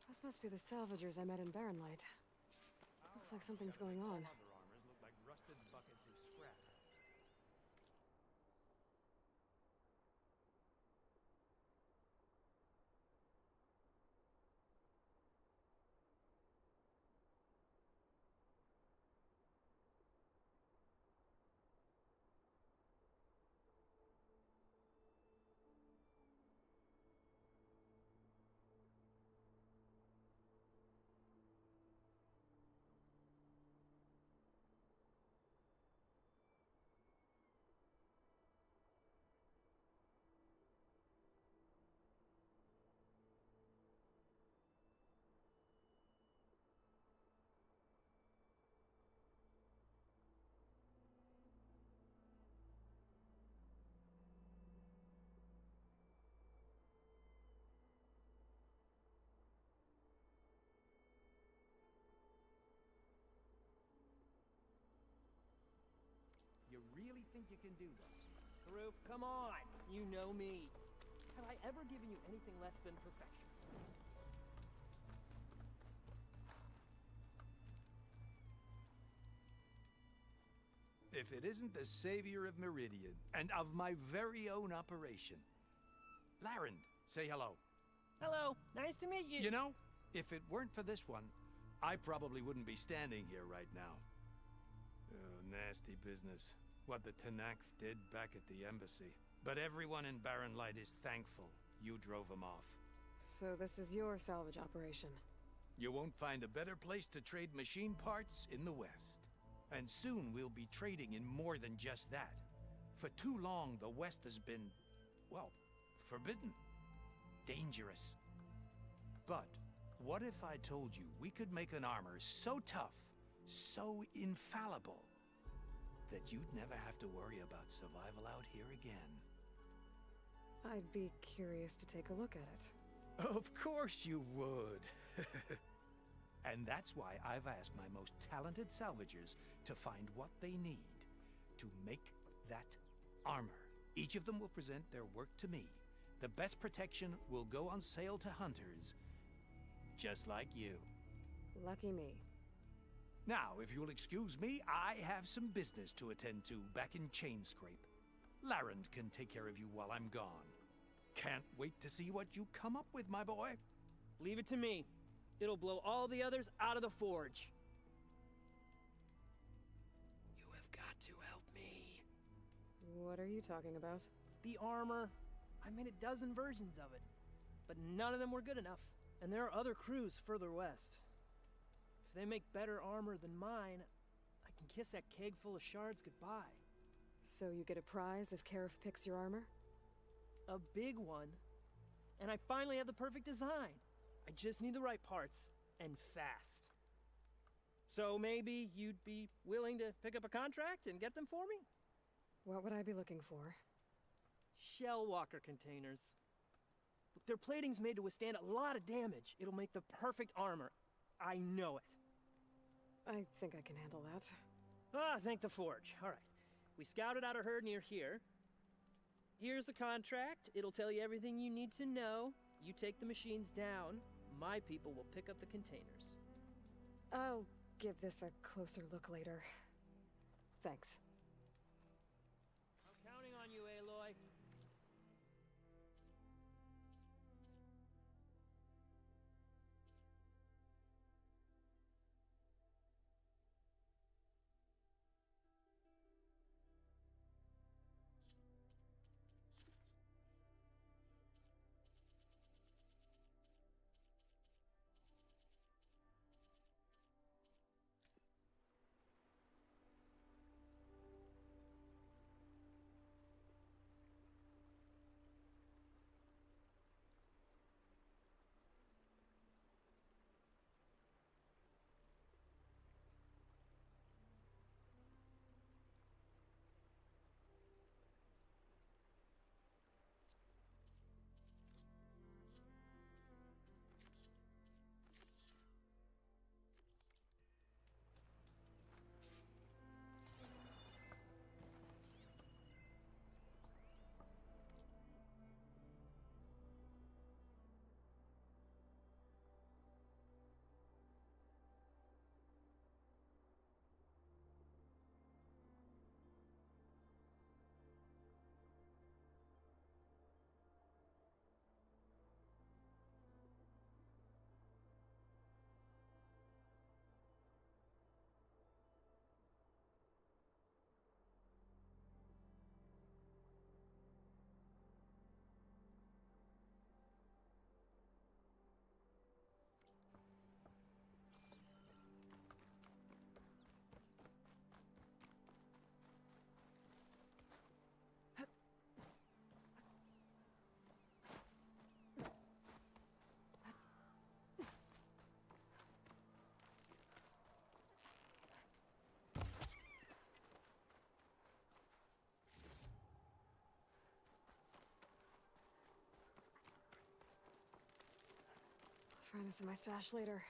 Those must be the salvagers I met in Barren Light. Looks like something's going on. Other armors look like rusted buckets of scrap. You really think you can do that? Karoof, come on! You know me. Have I ever given you anything less than perfection? If it isn't the savior of Meridian, and of my very own operation. Laren, say hello. Hello, nice to meet you. You know, if it weren't for this one, I probably wouldn't be standing here right now. Oh, nasty business. What the Tenakth did back at the embassy. But everyone in Barren Light is thankful you drove them off. So this is your salvage operation? You won't find a better place to trade machine parts in the West. And soon we'll be trading in more than just that. For too long, the West has been, well, forbidden. Dangerous. But what if I told you we could make an armor so tough, so infallible, that you'd never have to worry about survival out here again? I'd be curious to take a look at it. Of course you would. And that's why I've asked my most talented salvagers to find what they need to make that armor. Each of them will present their work to me. The best protection will go on sale to hunters, just like you. Lucky me. Now, if you'll excuse me, I have some business to attend to back in Chainscrape. Laren can take care of you while I'm gone. Can't wait to see what you come up with, my boy. Leave it to me. It'll blow all the others out of the forge. You have got to help me. What are you talking about? The armor. I made a dozen versions of it, but none of them were good enough. And there are other crews further west. If they make better armor than mine, I can kiss that keg full of shards goodbye. So you get a prize if Karif picks your armor? A big one. And I finally have the perfect design. I just need the right parts, and fast. So maybe you'd be willing to pick up a contract and get them for me? What would I be looking for? Shell walker containers. Look, their plating's made to withstand a lot of damage. It'll make the perfect armor. I know it. I think I can handle that. Ah, thank the forge. All right. We scouted out a herd near here. Here's the contract. It'll tell you everything you need to know. You take the machines down. My people will pick up the containers. I'll give this a closer look later. Thanks. I'm counting on you, Aloy. find this in my stash later.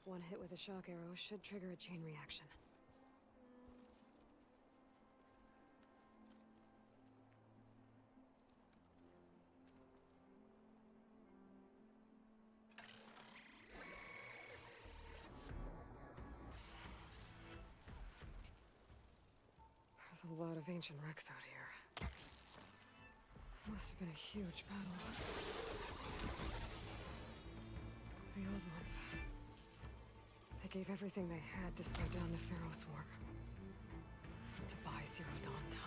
One hit with a shock arrow should trigger a chain reaction. There's a lot of ancient wrecks out here. Must have been a huge battle. The old ones. They gave everything they had to slow down the Pharaoh's war. To buy Zero Dawn time.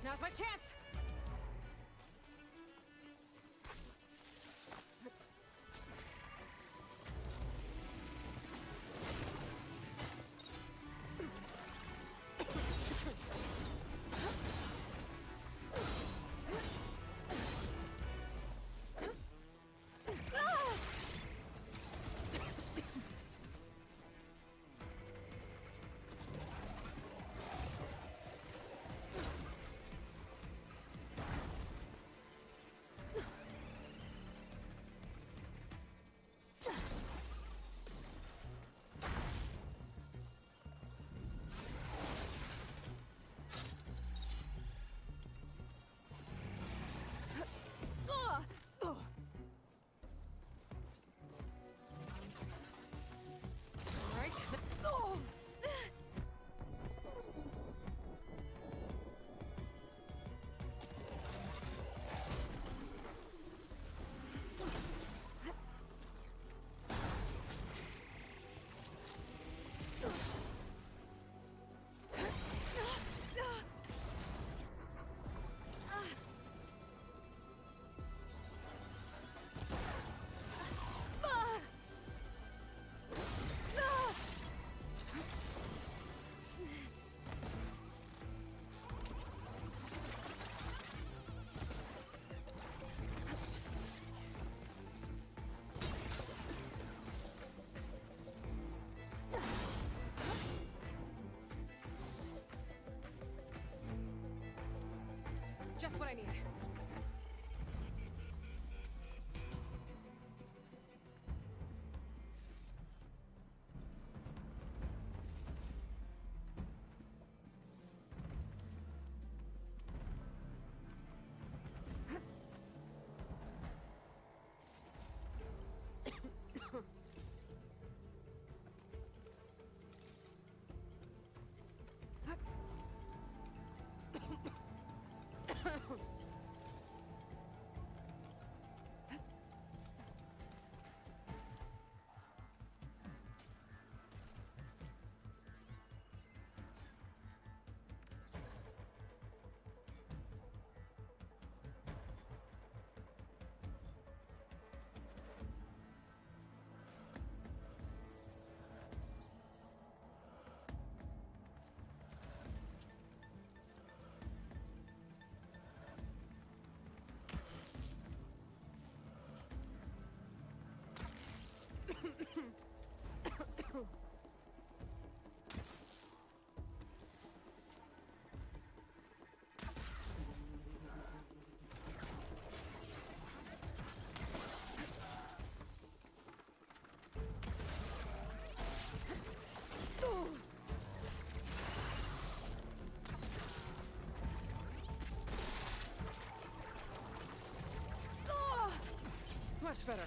Now's my chance! Just what I need. Much better.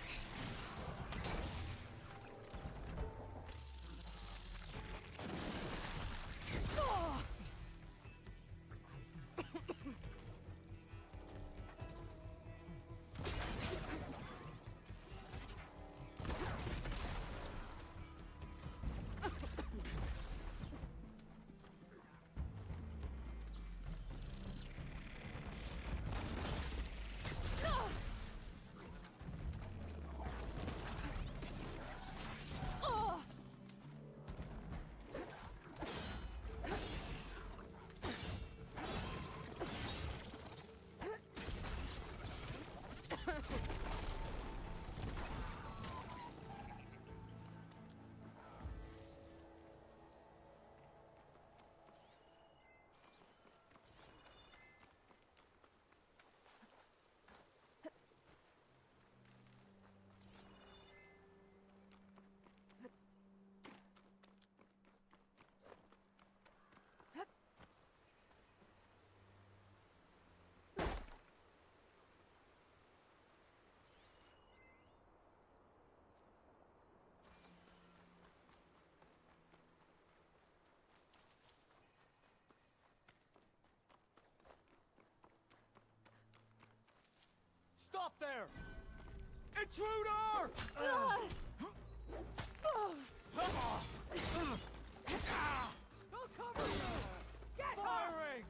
Stop there! Intruder! They'll cover you! Get firing!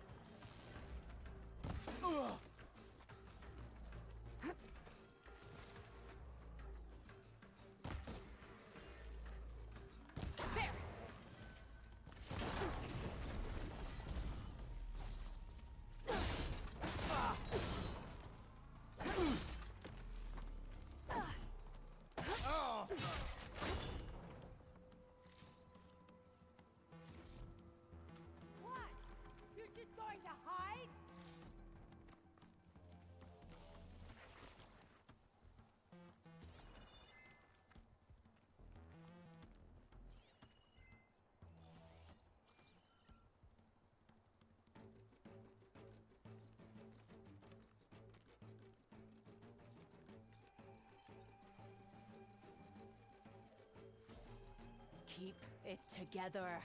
Keep it together.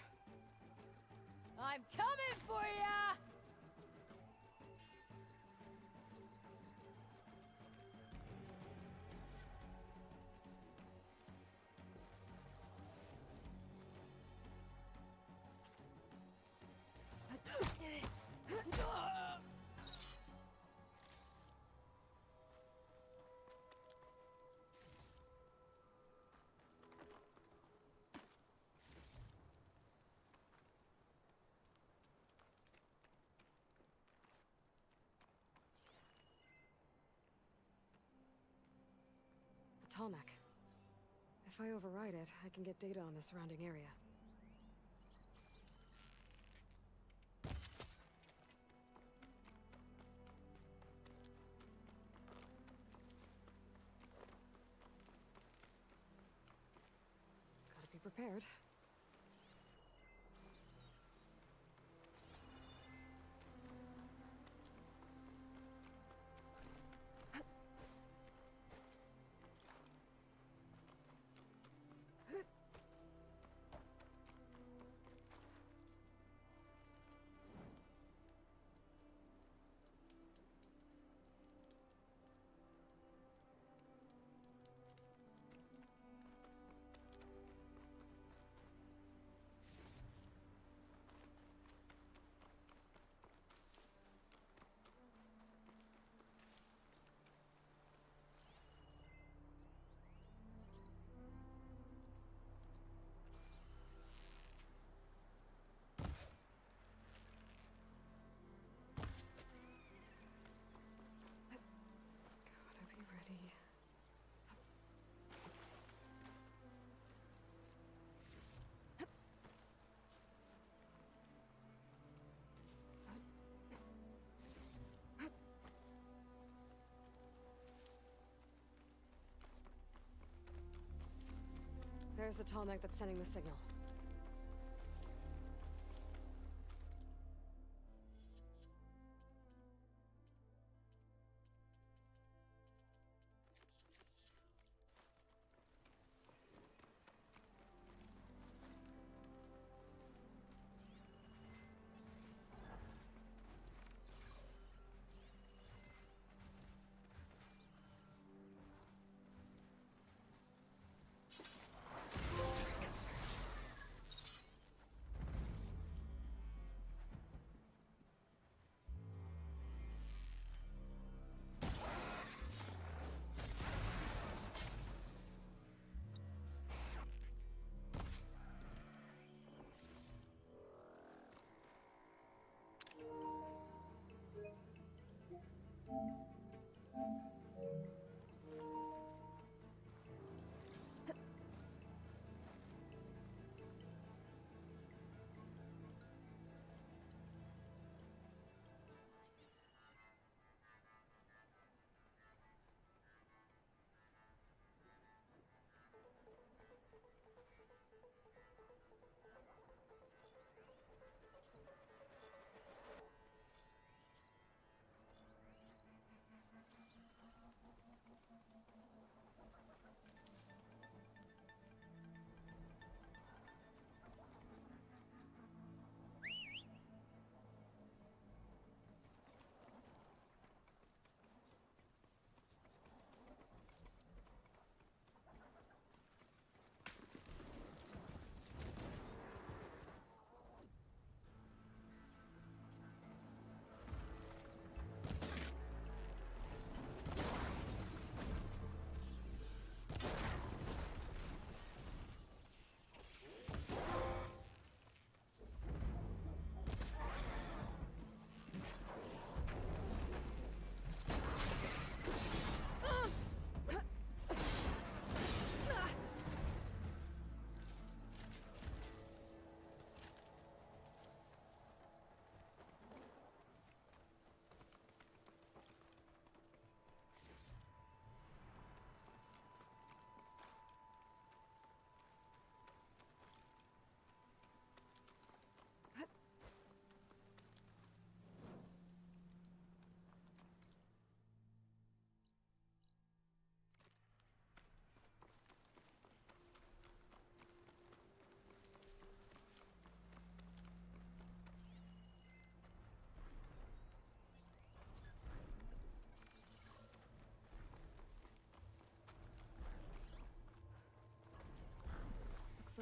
I'm coming for ya! Tallneck. If I override it, I can get data on the surrounding area. Gotta be prepared. There's the Tallneck that's sending the signal.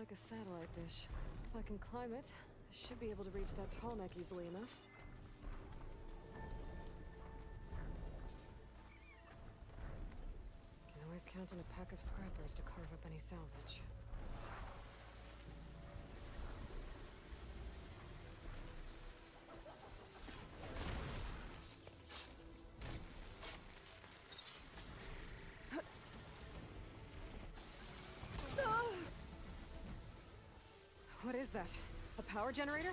like a satellite dish. If I can climb it, I should be able to reach that tall neck easily enough. Can always count on a pack of scrappers to carve up any salvage. What is that? A power generator?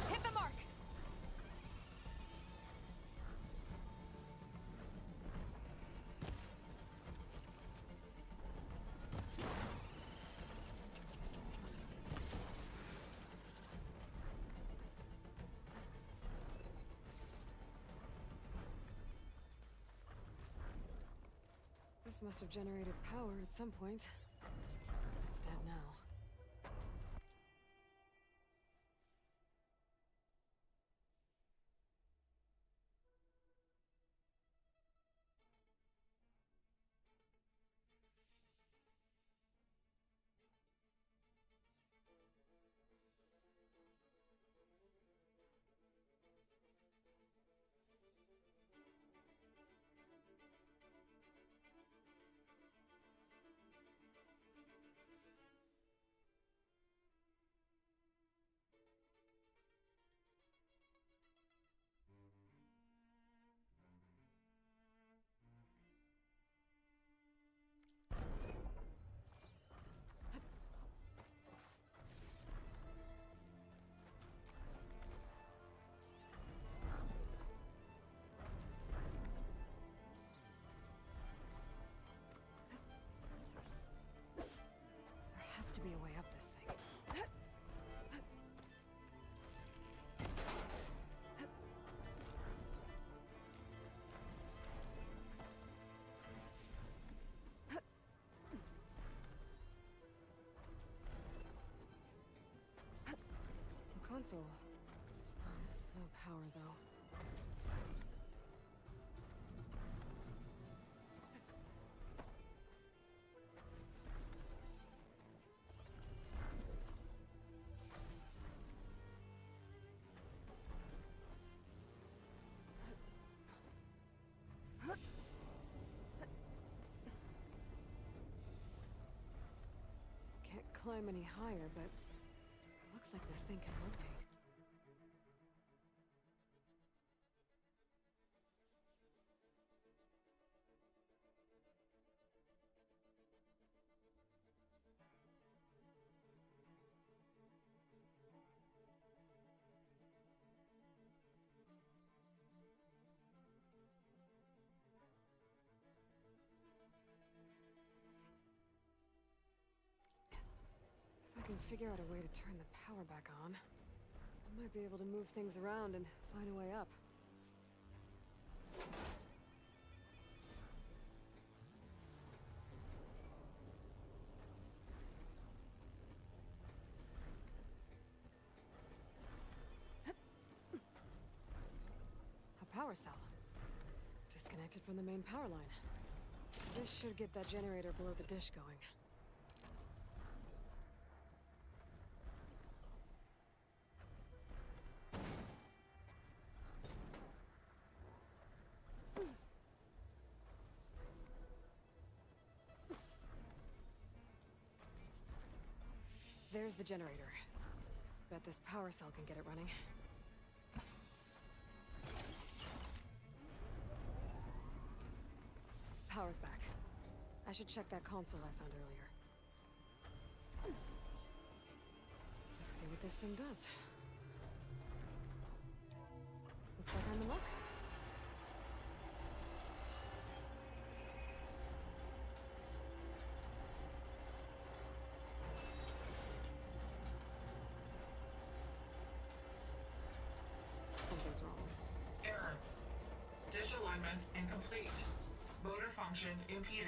Hit the mark! This must have generated power at some point. It's dead now. There has to be a way up this thing. The console. No power, though. Can't climb any higher, but looks like this thing can rotate. If I can figure out a way to turn the power back on, I might be able to move things around and find a way up. A power cell. Disconnected from the main power line. This should get that generator below the dish going. There's the generator. Bet this power cell can get it running. power's back. I should check that console I found earlier. Let's see what this thing does. Looks like I'm in luck. Something's wrong. Error. Dish alignment incomplete. Motor function impeded.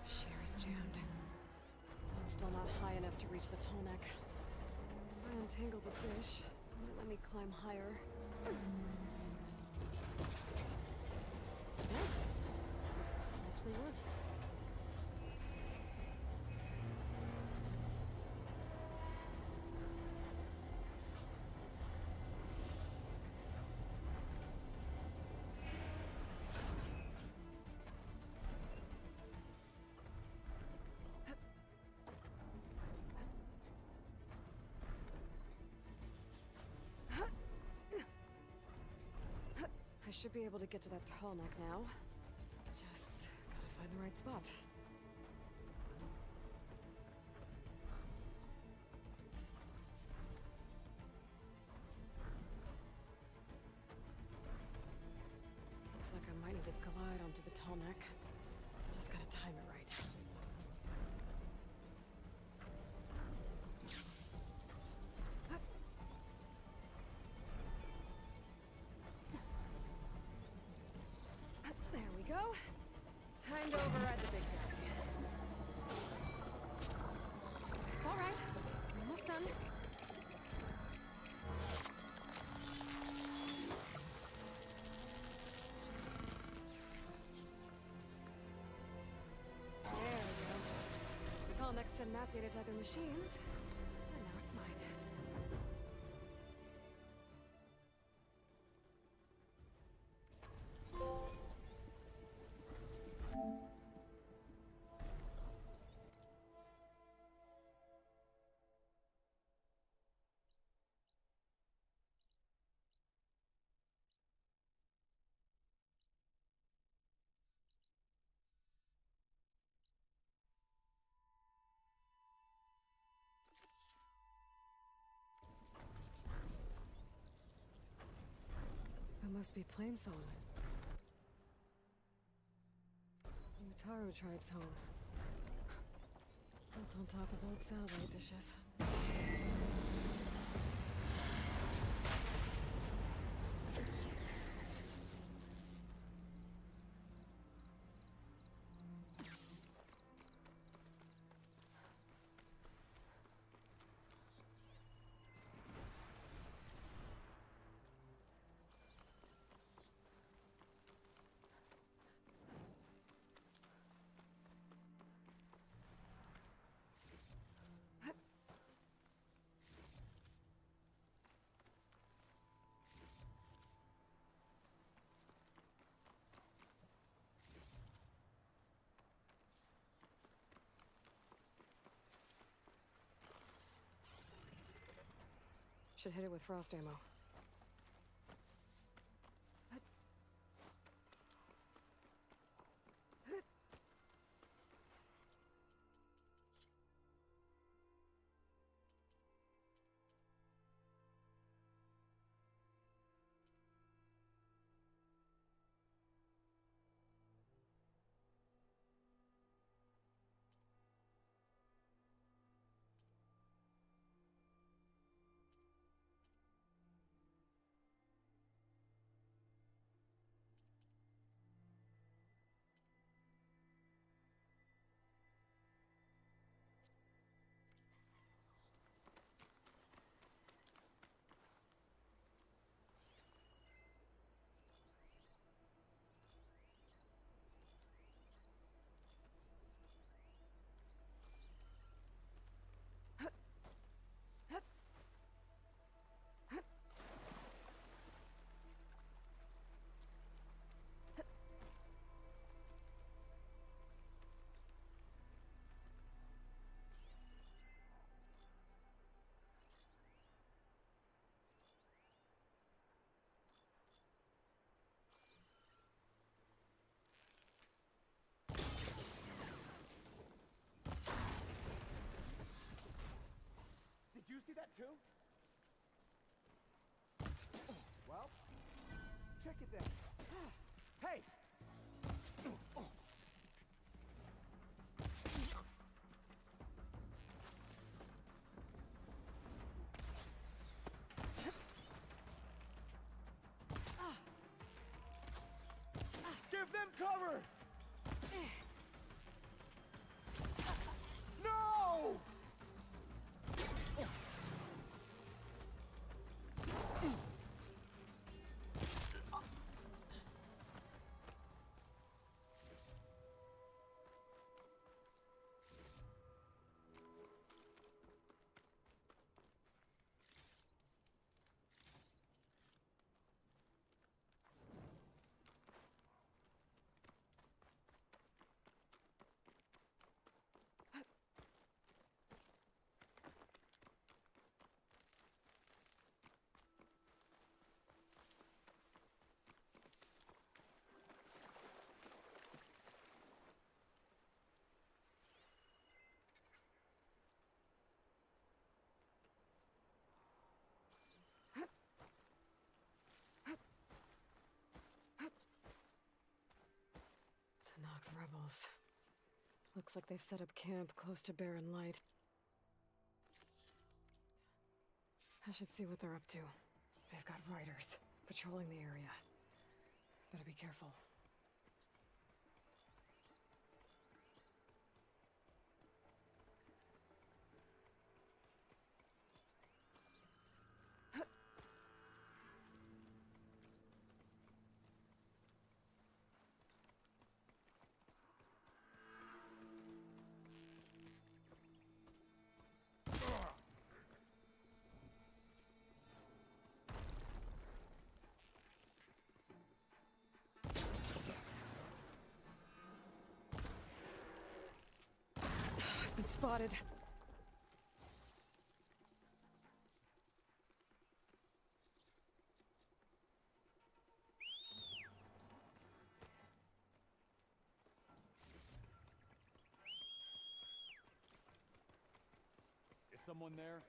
Shear is jammed. I'm still not high enough to reach the tall neck. If I untangle the dish, it might let me climb higher. Nice. Actually worked. I should be able to get to that tall neck now. Just gotta find the right spot. Looks like I might need to glide onto the tall neck. Just gotta time it right. There we go. Time to override the big guy. It's all right. Almost done. There we go. Tall necks send map data to other machines, and now it's mine. That must be Plainsong. The Taro tribe's home. Built on top of old satellite dishes. Should hit it with frost ammo. too? Well, check it then. Hey! Give them cover! No! Tanakh rebels. Looks like they've set up camp close to Barren Light. I should see what they're up to. They've got riders patrolling the area. Better be careful. Been spotted. Is someone there?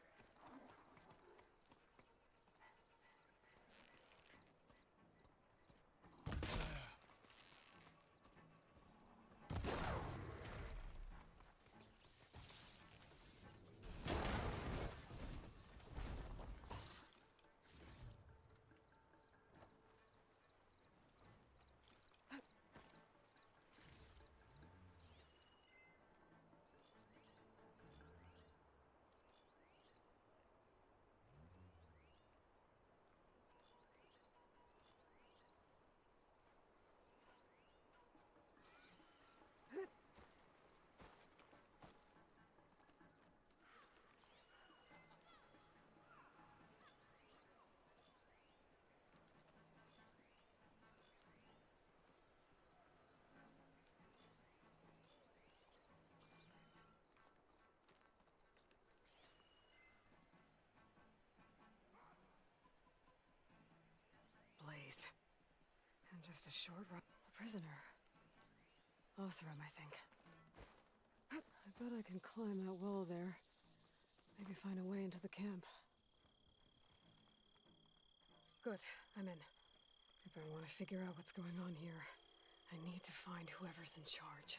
And just a short run. A prisoner. Oseram, I think. I bet I can climb that wall there. Maybe find a way into the camp. Good, I'm in. If I want to figure out what's going on here, I need to find whoever's in charge.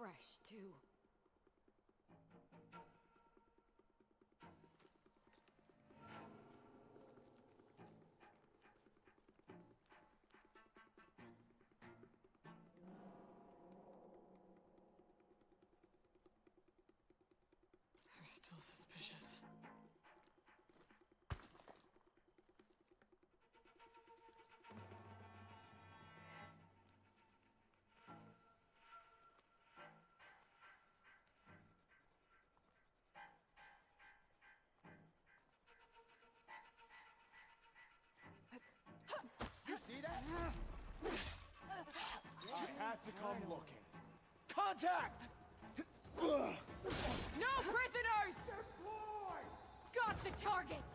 fresh, too. They're still suspicious. You see that? I had to come looking. Contact! No prisoners! Got the target!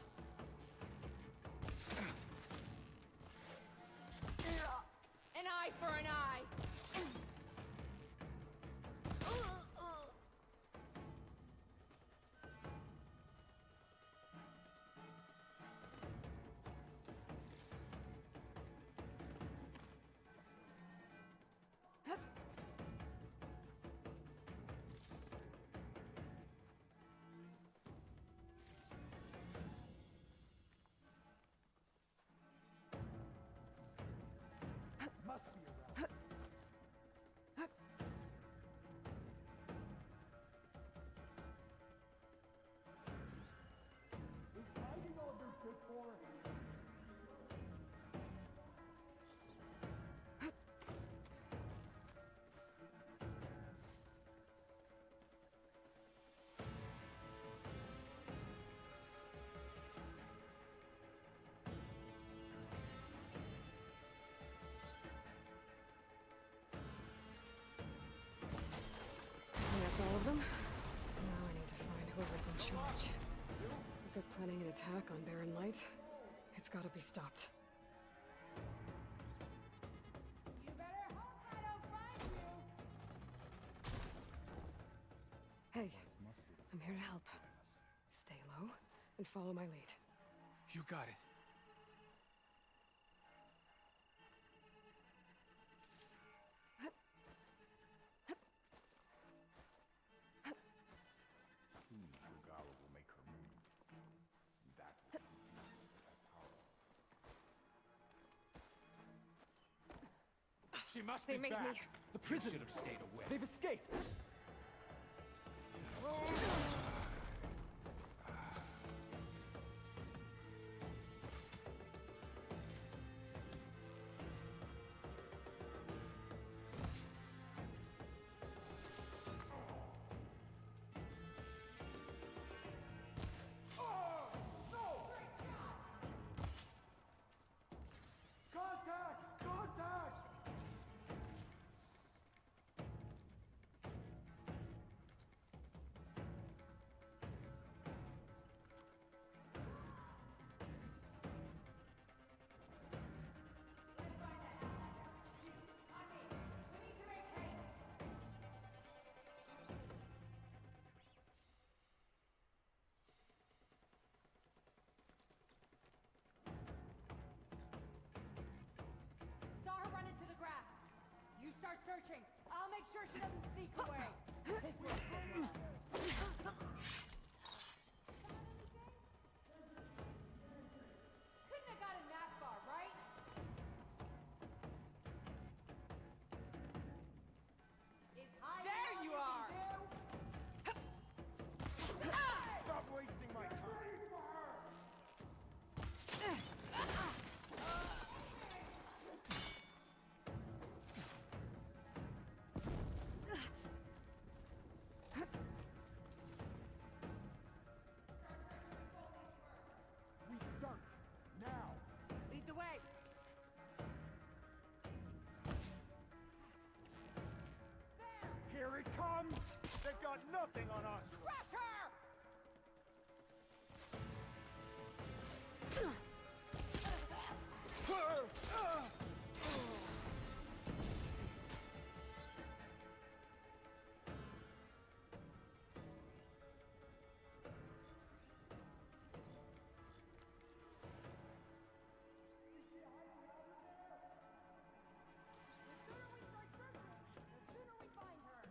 An eye for an eye! Must be around. Is hiding all this good for? That's all of them. Now I need to find whoever's in charge. If they're planning an attack on Barren Light, it's gotta be stopped. You better hope I don't find you! Hey, I'm here to help. Stay low and follow my lead. You got it. Regala will make her move. That will be that power. She must They be made back. me. The prison should have stayed away. They've escaped. Contact! Contact! Saw her run into the grass. You start searching. I'll make sure she doesn't sneak away. Couldn't have gotten that far, right? Is hiding There all you can are! do? Stop wasting my time. We search now. Lead the way. Here it comes. They've got nothing on us. Crush her! The sooner we start searching, the sooner we find her.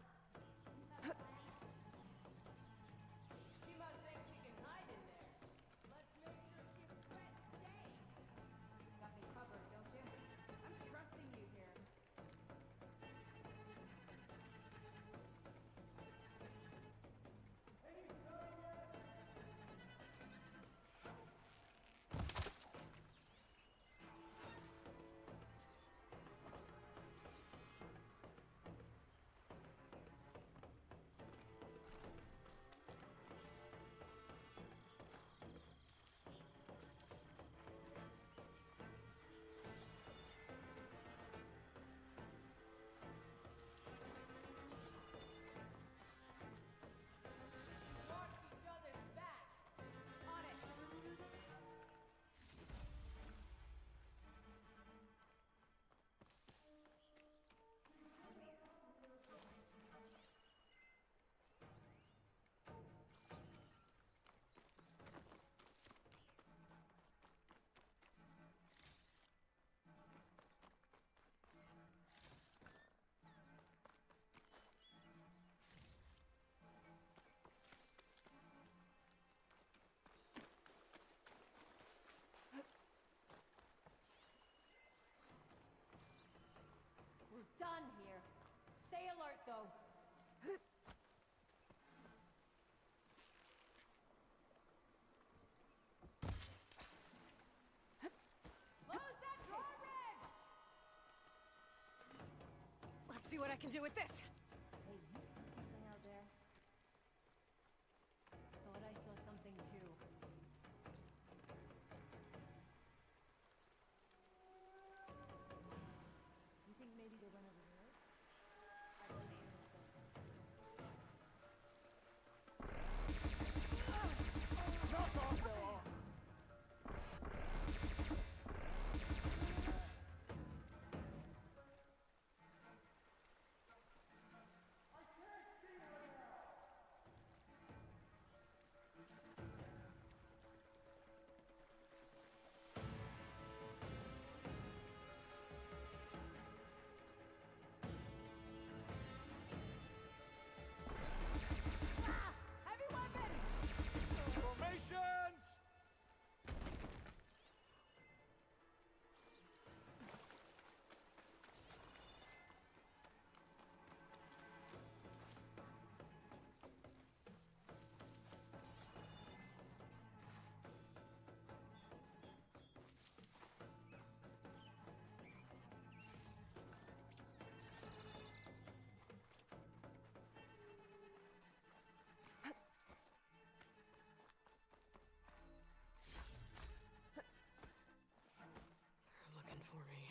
see what I can do with this. Hey, you see something out there? Thought I saw something too. You think maybe they went over there? I believe in Knock off their arm! heavy weapon! Formations! They're looking for me.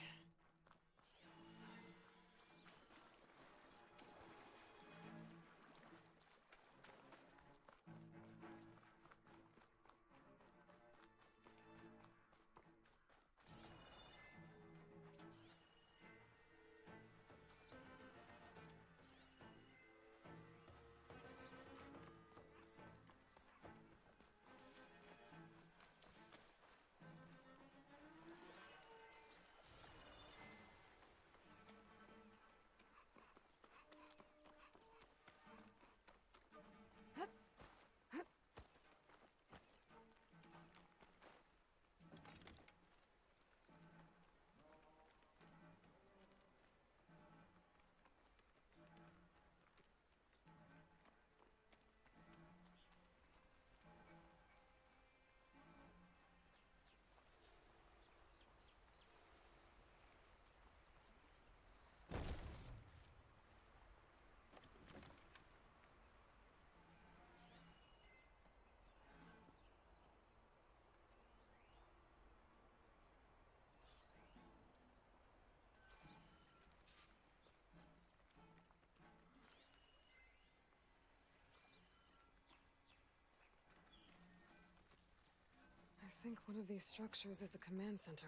I think one of these structures is a command center.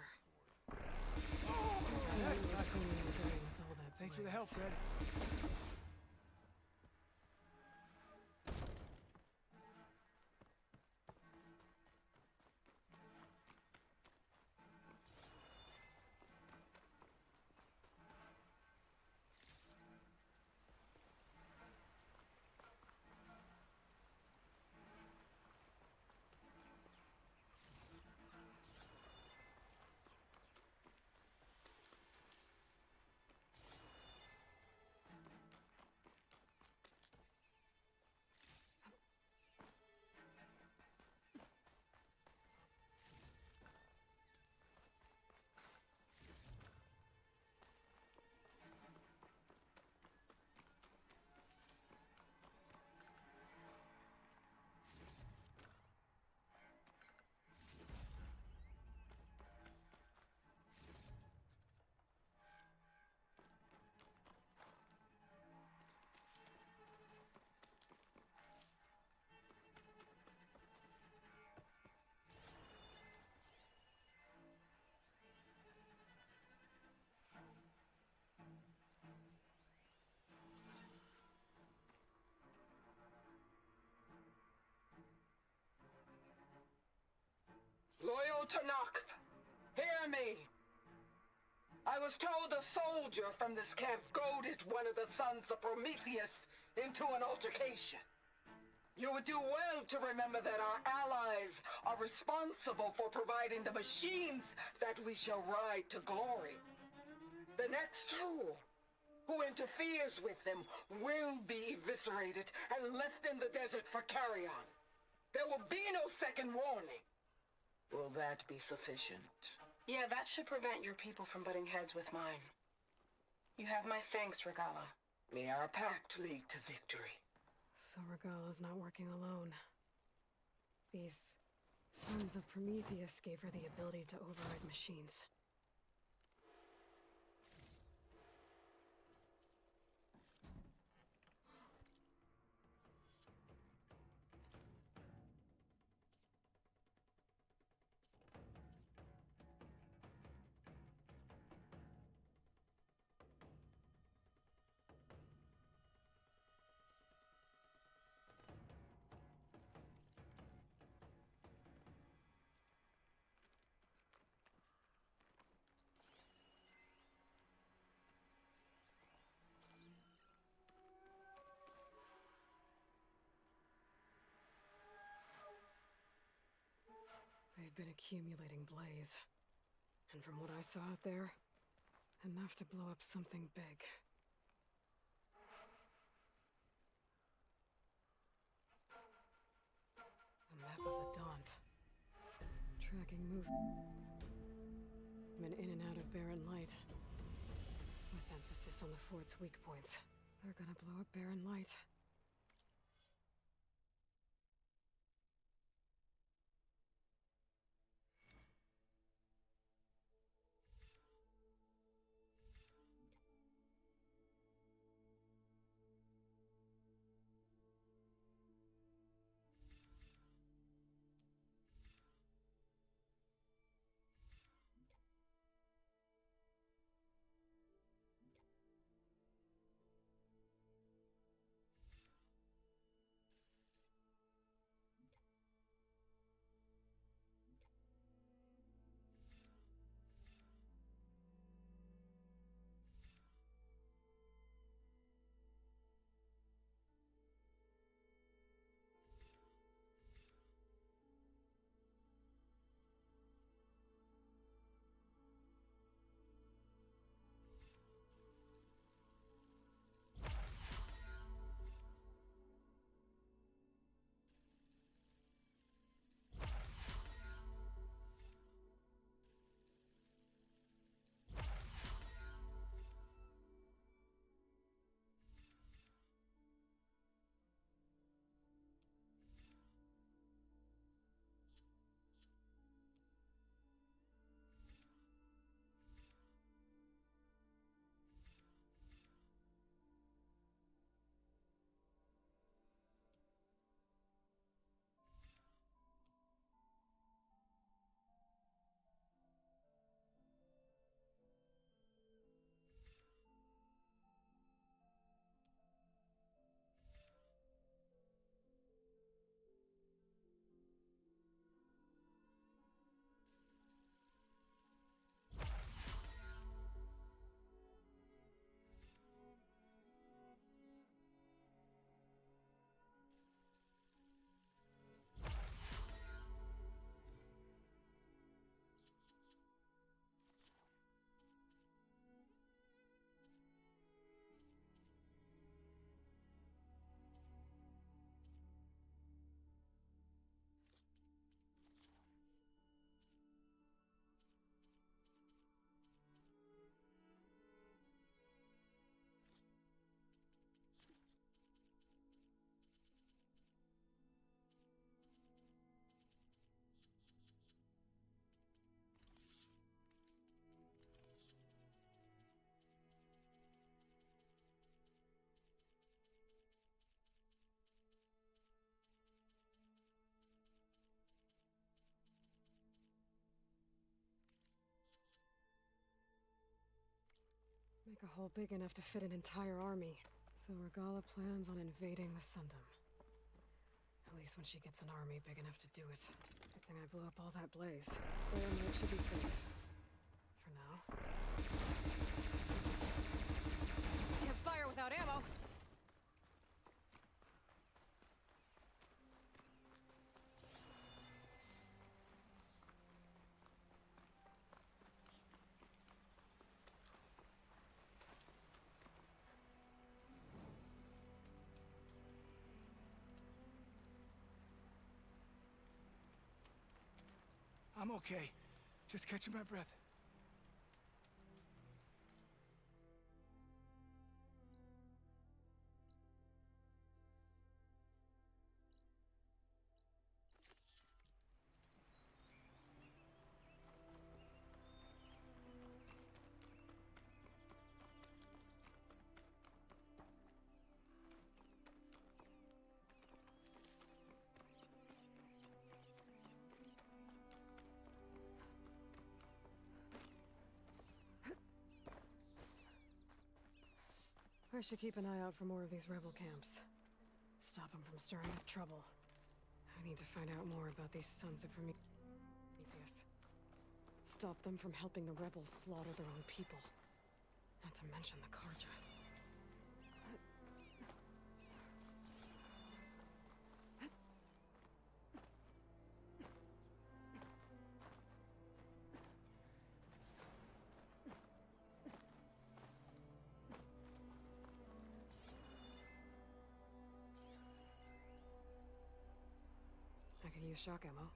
Thanks for the help, Red. Loyal Tanakh, hear me. I was told a soldier from this camp goaded one of the sons of Prometheus into an altercation. You would do well to remember that our allies are responsible for providing the machines that we shall ride to glory. The next fool who interferes with them will be eviscerated and left in the desert for carrion. There will be no second warning. Will that be sufficient? Yeah, that should prevent your people from butting heads with mine. You have my thanks, Regala. We are a pact to lead to victory. So Regala's not working alone. These sons of Prometheus gave her the ability to override machines. They've been accumulating blaze. And from what I saw out there, enough to blow up something big. A map of the Daunt. Tracking movement in and out of barren light. With emphasis on the fort's weak points. They're gonna blow up barren light. Make a hole big enough to fit an entire army. So Regala plans on invading the Sundom. At least when she gets an army big enough to do it. Good thing I blew up all that blaze. It should be safe. For now. Can't fire without ammo! I'm okay. Just catching my breath. I should keep an eye out for more of these rebel camps. Stop them from stirring up trouble. I need to find out more about these sons of Prometheus. Stop them from helping the rebels slaughter their own people. Not to mention the Karja. I can use shock ammo.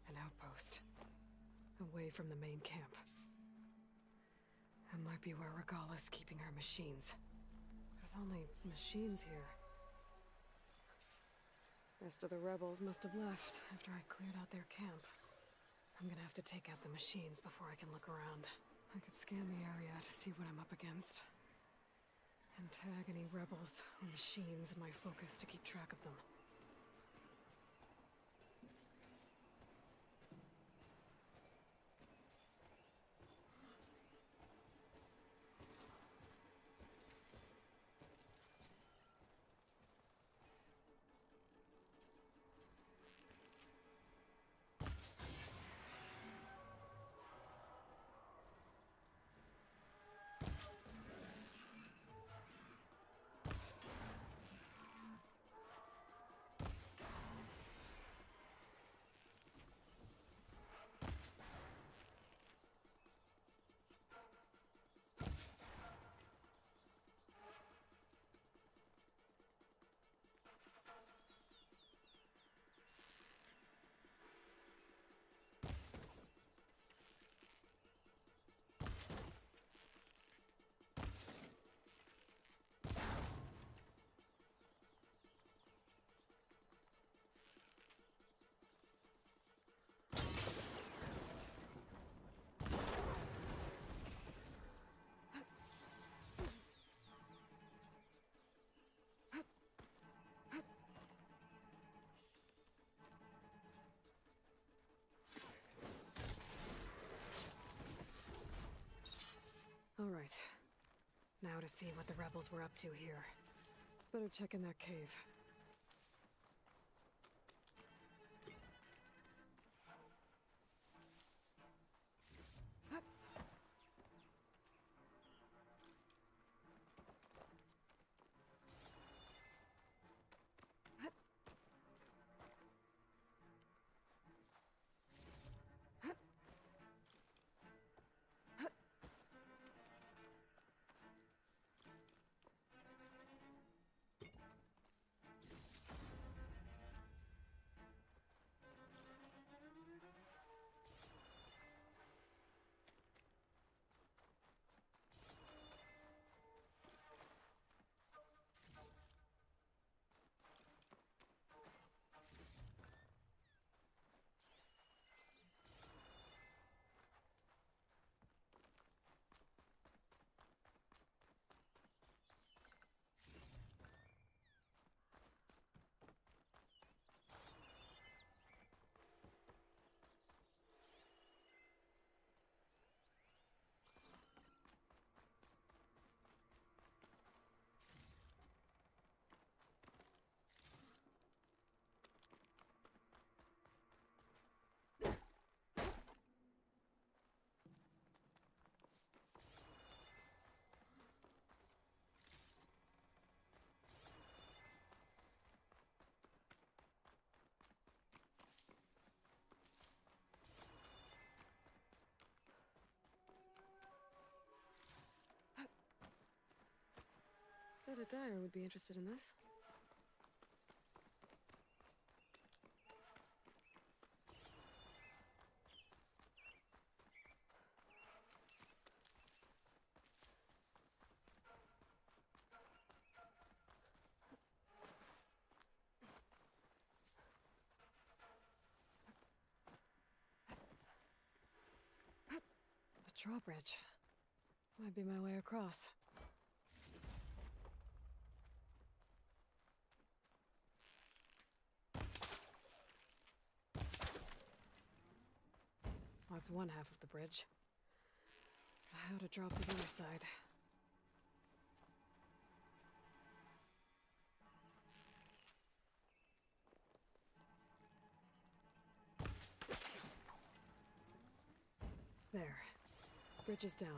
An outpost. Away from the main camp. That might be where Regala's keeping her machines. There's only machines here. Rest of the rebels must have left after I cleared out their camp. I'm gonna have to take out the machines before I can look around. I could scan the area to see what I'm up against. And tag any rebels or machines in my focus to keep track of them. All right. Now to see what the rebels were up to here. Better check in that cave. Bet a dyer would be interested in this. drawbridge. Might be my way across. That's one half of the bridge. How to drop the other side. There. Bridge is down.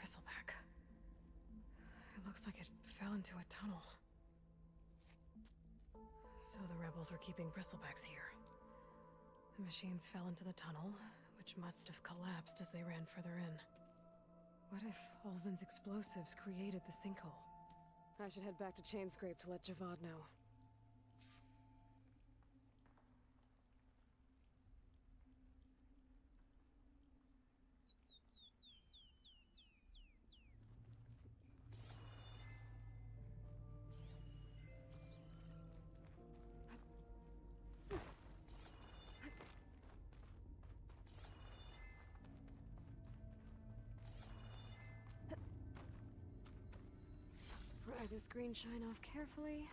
Bristleback. It looks like it fell into a tunnel. So the rebels were keeping bristlebacks here. The machines fell into the tunnel, which must have collapsed as they ran further in. What if Ulvin's explosives created the sinkhole? I should head back to Chainscrape to let Javad know. Pry this green shine off carefully.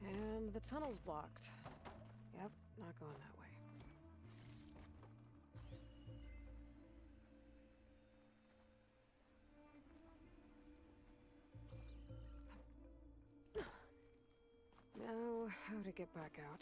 And the tunnel's blocked. Yep, not going that way. Now, how to get back out?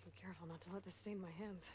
Be careful not to let this stain my hands.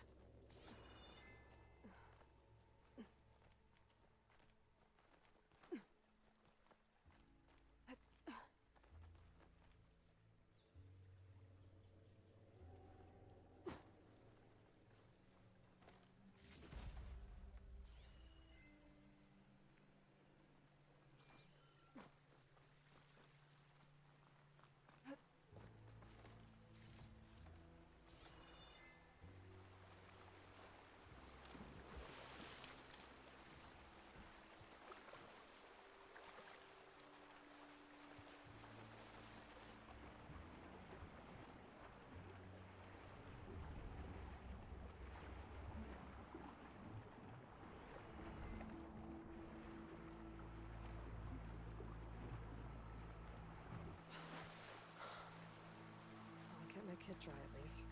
kit dry at least.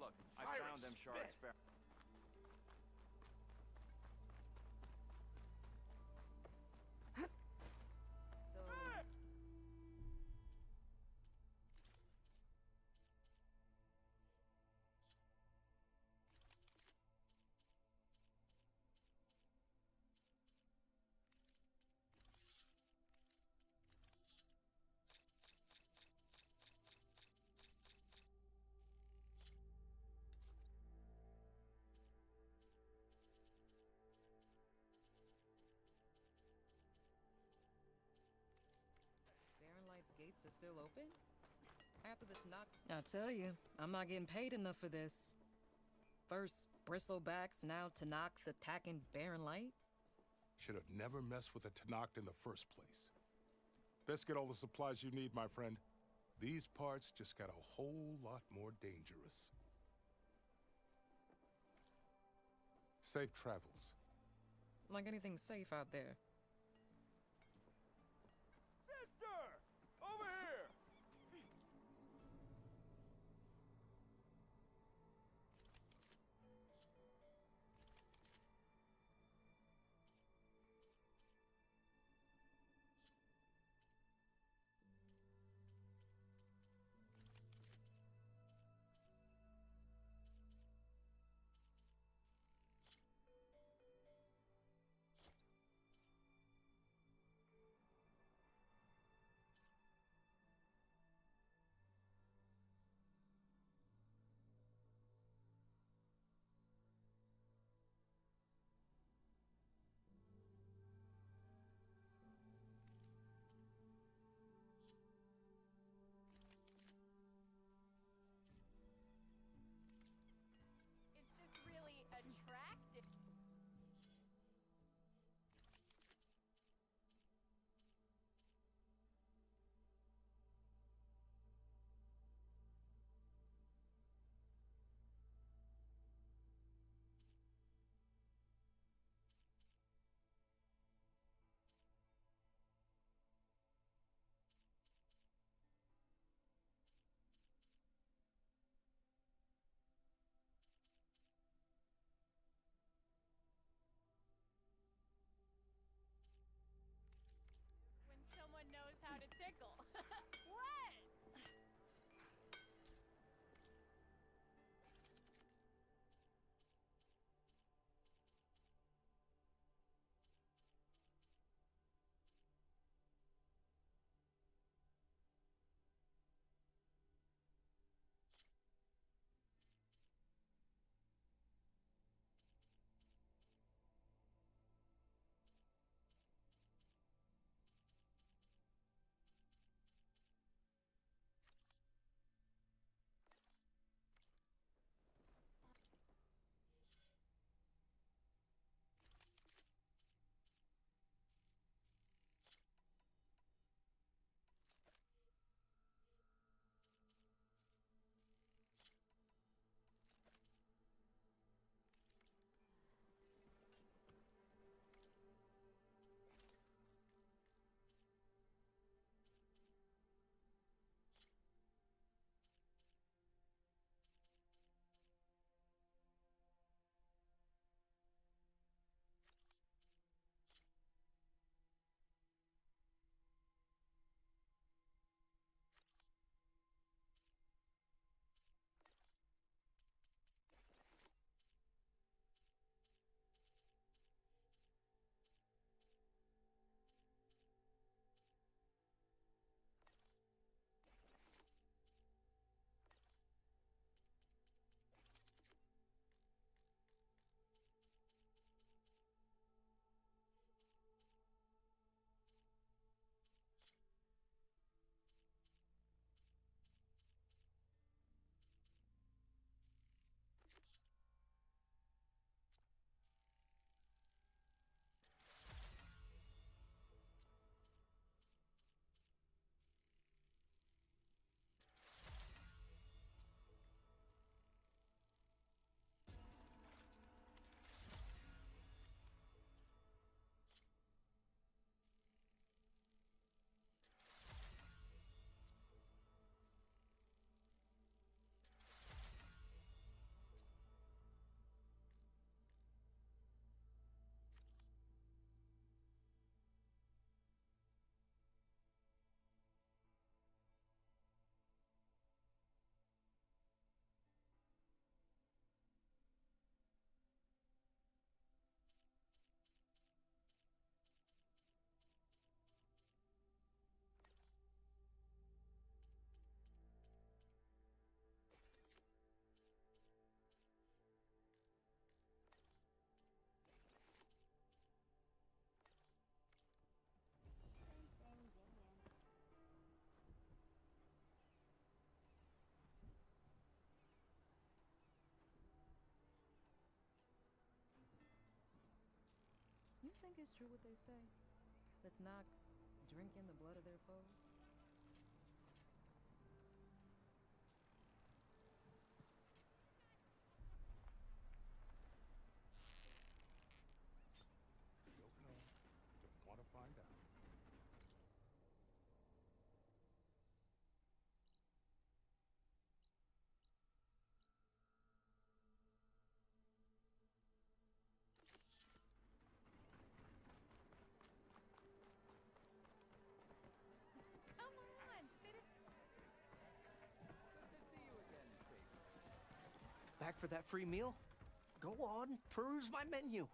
Look, I found them shards. Gates are still open? After the Tanakh? I tell you, I'm not getting paid enough for this. First bristlebacks, now Tanakh attacking Barren Light? Should have never messed with a Tanakh in the first place. Best get all the supplies you need, my friend. These parts just got a whole lot more dangerous. Safe travels. Like anything safe out there. Over here! think it's true what they say? Let's not drink in the blood of their foes? Don't know. Don't want to find out. Come on, fit it. Back for that free meal? Go on, peruse my menu.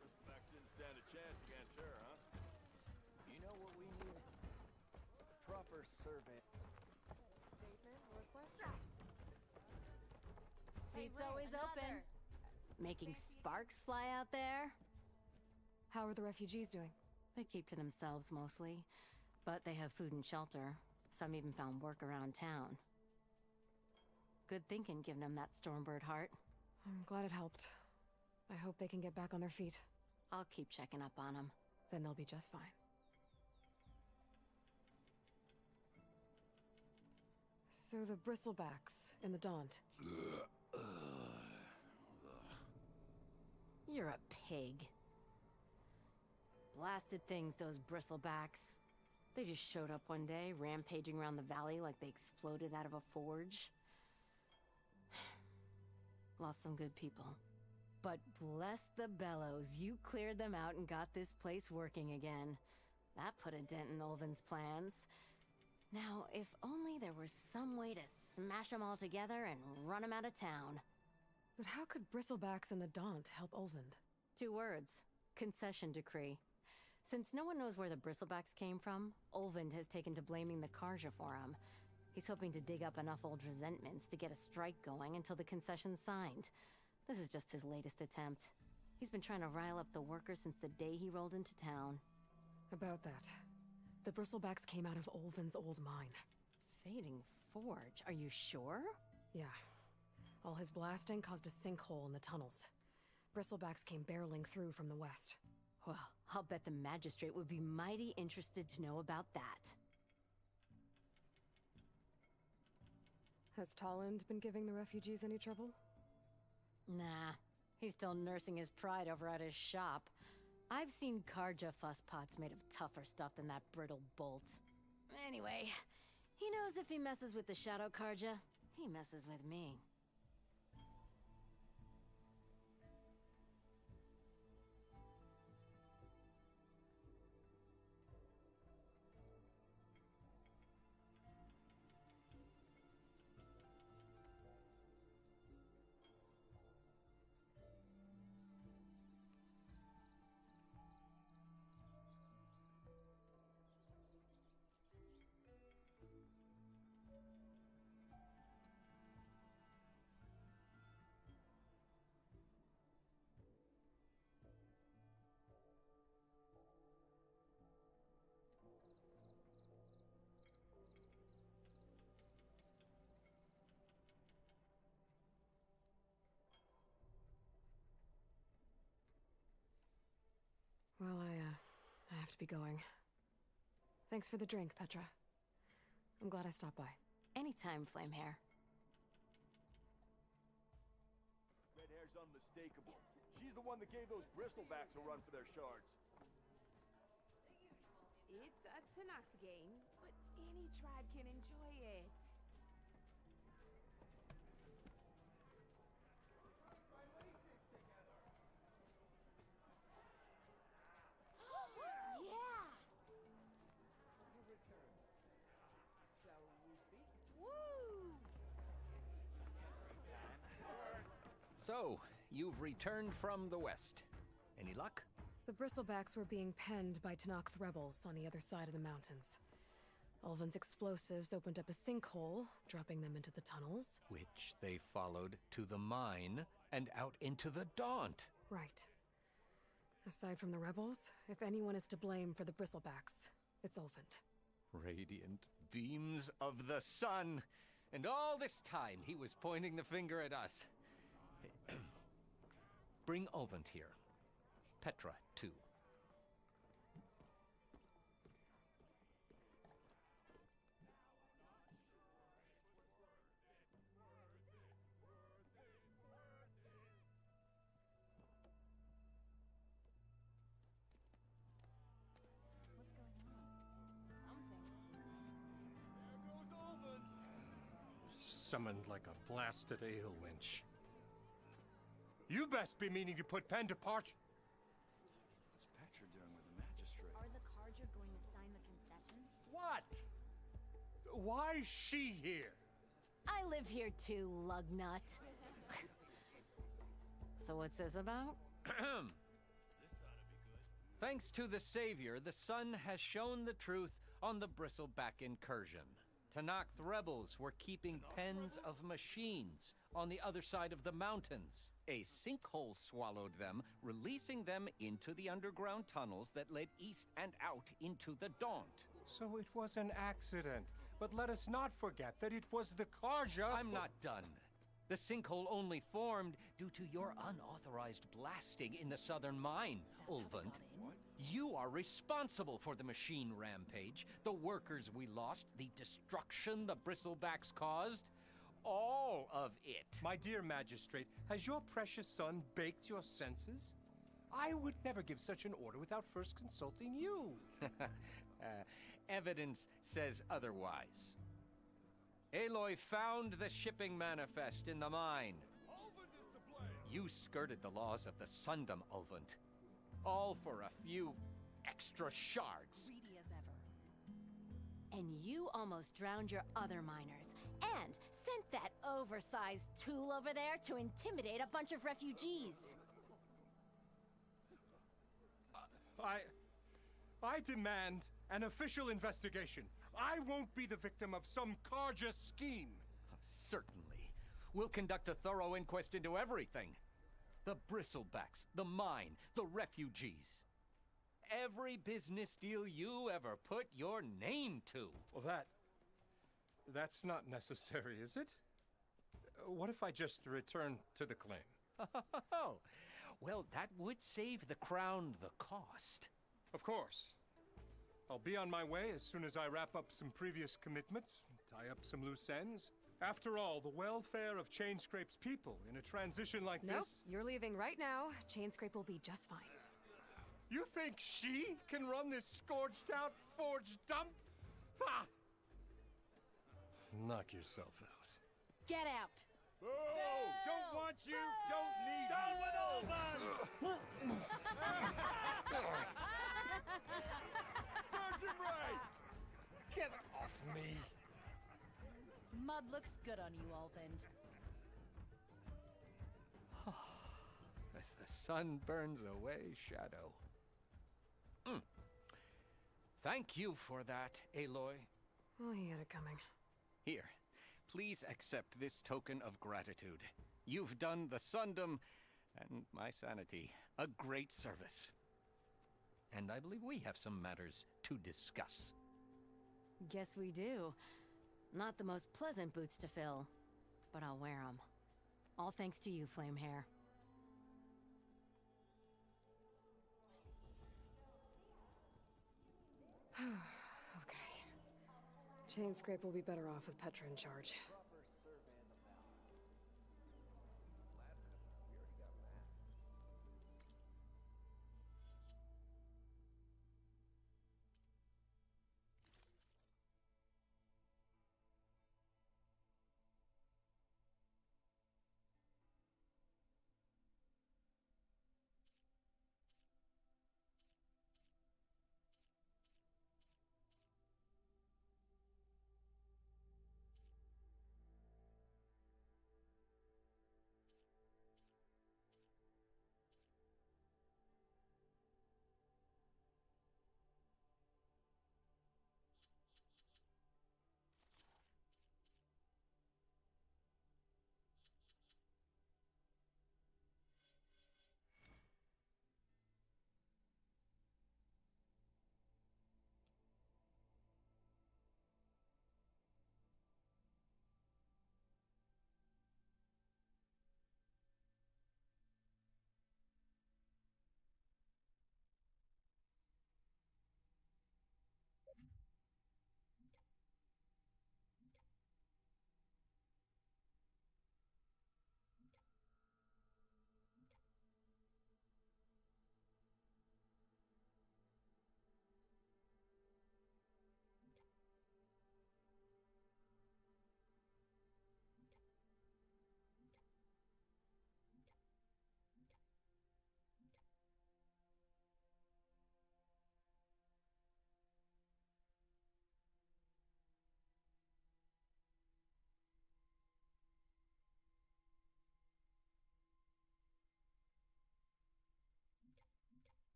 Respect didn't stand a chance against her, huh? You know what we need? A proper survey. Statement or question? Seat's always open. Making sparks fly out there? How are the refugees doing? They keep to themselves mostly, but they have food and shelter. Some even found work around town. Good thinking, giving them that Stormbird heart. I'm glad it helped. I hope they can get back on their feet. I'll keep checking up on them. Then they'll be just fine. So the bristlebacks in the Daunt. You're a pig. Blasted things, those bristlebacks. They just showed up one day, rampaging around the valley like they exploded out of a forge. Lost some good people. But bless the bellows, you cleared them out and got this place working again. That put a dent in Ulvin's plans. Now, if only there was some way to smash them all together and run them out of town. But how could bristlebacks in the Daunt help Ulvund? 2 words. Concession decree. Since no one knows where the bristlebacks came from, Ulvund has taken to blaming the Karja for them. He's hoping to dig up enough old resentments to get a strike going until the concession's signed. This is just his latest attempt. He's been trying to rile up the workers since the day he rolled into town. About that. The bristlebacks came out of Ulvund's old mine. Fading Forge, are you sure? Yeah. All his blasting caused a sinkhole in the tunnels. Bristlebacks came barreling through from the west. Well, I'll bet the magistrate would be mighty interested to know about that. Has Tolland been giving the refugees any trouble? Nah, he's still nursing his pride over at his shop. I've seen Karja fusspots made of tougher stuff than that brittle bolt. Anyway, he knows if he messes with the Shadow Karja, he messes with me. Well, I have to be going. Thanks for the drink, Petra. I'm glad I stopped by. Anytime, Flamehair. Red hair's unmistakable. She's the one that gave those bristlebacks a run for their shards. It's a Tanakh game, but any tribe can enjoy it. So, you've returned from the west. Any luck? The bristlebacks were being penned by Tenakth rebels on the other side of the mountains. Ulvin's explosives opened up a sinkhole, dropping them into the tunnels. Which they followed to the mine and out into the Daunt. Right. Aside from the rebels, if anyone is to blame for the bristlebacks, it's Ulvund. Radiant beams of the sun. And all this time he was pointing the finger at us. Bring Ulvund here. Petra, too. Summoned like a blasted ale winch. You best be meaning to put pen to parch. What's Petra doing with the magistrate? Are the Karja going to sign the concession? What? Why's she here? I live here too, lugnut. So what's this about? Thanks to the Savior, the sun has shown the truth on the Bristleback incursion. Tenakth rebels were keeping pens of machines on the other side of the mountains. A sinkhole swallowed them, releasing them into the underground tunnels that led east and out into the Daunt. So it was an accident. But let us not forget that it was the Karja— I'm not done. The sinkhole only formed due to your unauthorized blasting in the southern mine, Ulvund. You are responsible for the machine rampage, the workers we lost, the destruction the bristlebacks caused. All of it. My dear magistrate, has your precious son baked your senses? I would never give such an order without first consulting you. Evidence says otherwise. Aloy found the shipping manifest in the mine. You skirted the laws of the Sundom, Ulvund. All for a few extra shards. Greedy as ever. And you almost drowned your other miners. And sent that oversized tool over there to intimidate a bunch of refugees. I demand an official investigation. I won't be the victim of some Karja scheme. Certainly. We'll conduct a thorough inquest into everything. The bristlebacks, the mine, the refugees. Every business deal you ever put your name to. Well, that's not necessary, is it? What if I just return to the claim? Oh, well, that would save the crown the cost. Of course. I'll be on my way as soon as I wrap up some previous commitments, tie up some loose ends. After all, the welfare of Chainscrape's people in a transition like Nope, this... you're leaving right now. Chainscrape will be just fine. You think she can run this scorched-out forge dump? Ha! Knock yourself out. Get out! Boo! Don't want you, don't need you! Down with Ulvund! Sergeant Ray! Get off me! Mud looks good on you, Ulvund. As the sun burns away shadow. Thank you for that, Aloy. Well, he had it coming. Here, please accept this token of gratitude. You've done the Sundom and my sanity a great service. And I believe we have some matters to discuss. Guess we do. Not the most pleasant boots to fill, but I'll wear them. All thanks to you, Flamehair. Okay. Chainscrape will be better off with Petra in charge.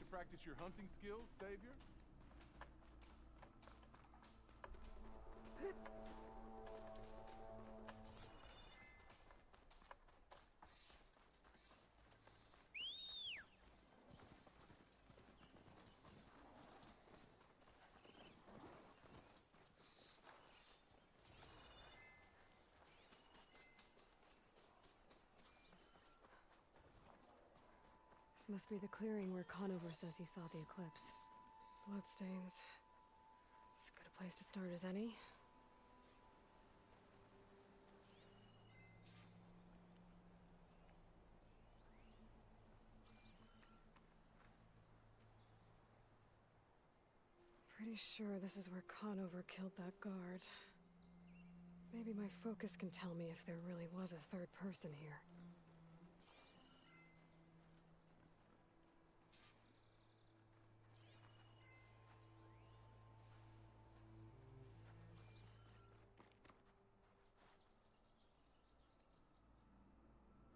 to practice your hunting skills, Savior? This must be the clearing where Conover says he saw the eclipse. Bloodstains. As good a place to start as any. Pretty sure this is where Conover killed that guard. Maybe my focus can tell me if there really was a third person here.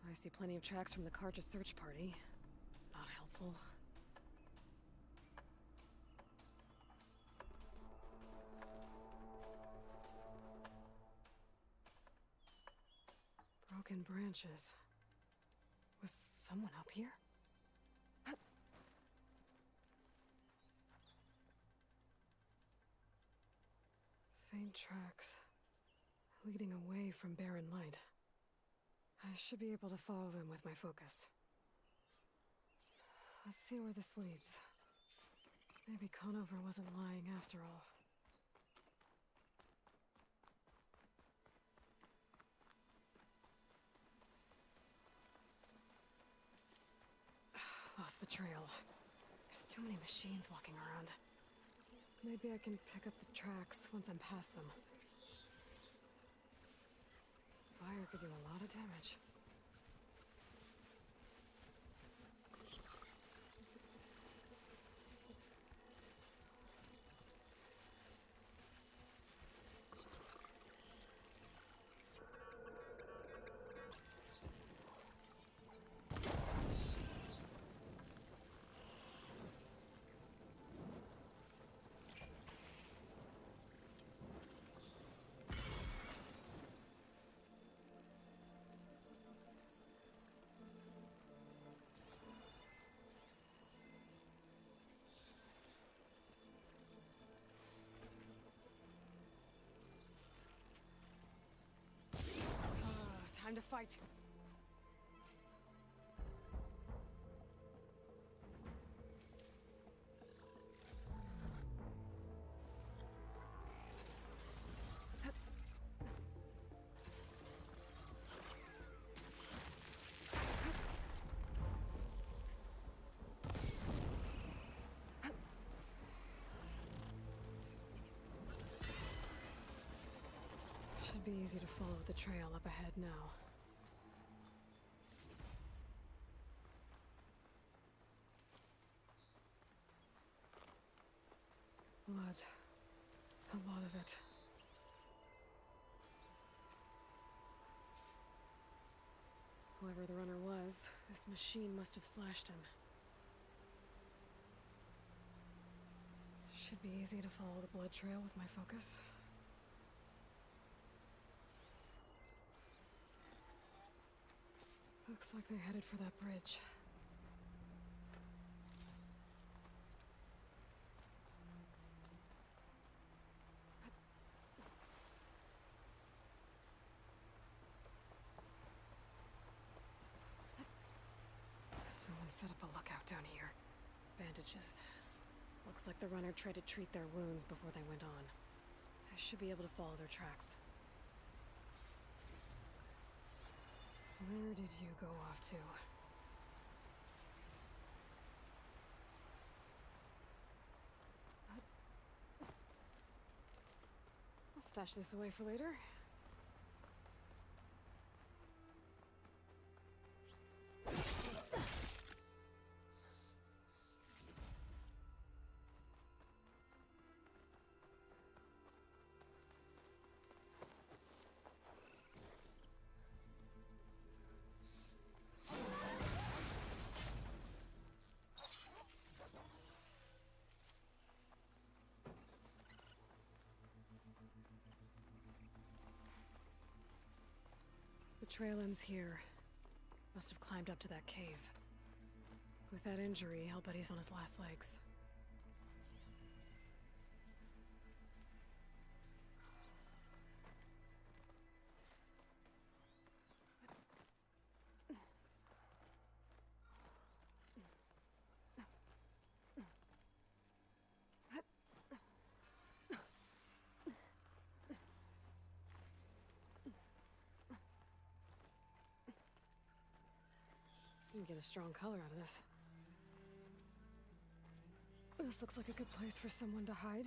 I see plenty of tracks from the Karja search party. Not helpful. Broken branches. Was someone up here? Faint tracks. Leading away from barren light. I should be able to follow them with my focus. Let's see where this leads. Maybe Conover wasn't lying after all. Lost the trail. There's too many machines walking around. Maybe I can pick up the tracks once I'm past them. Fire could do a lot of damage. Time to fight. Should be easy to follow the trail up ahead now. Blood. A lot of it. Whoever the runner was, this machine must have slashed him. Should be easy to follow the blood trail with my focus. Looks like they headed for that bridge. Someone set up a lookout down here. Bandages. Looks like the runner tried to treat their wounds before they went on. I should be able to follow their tracks. Where did you go off to? I'll stash this away for later. Trail ends here. Must have climbed up to that cave. With that injury, I'll bet he's on his last legs. You can get a strong color out of this. This looks like a good place for someone to hide.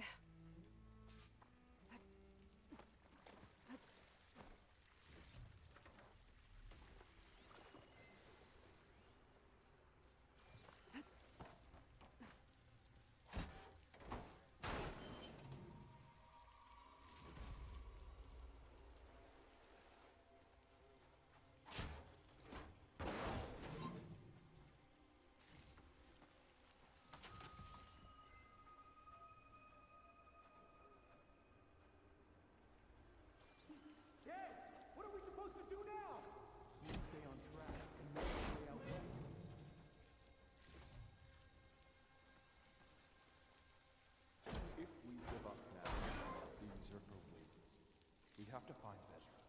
We have to find Vezra.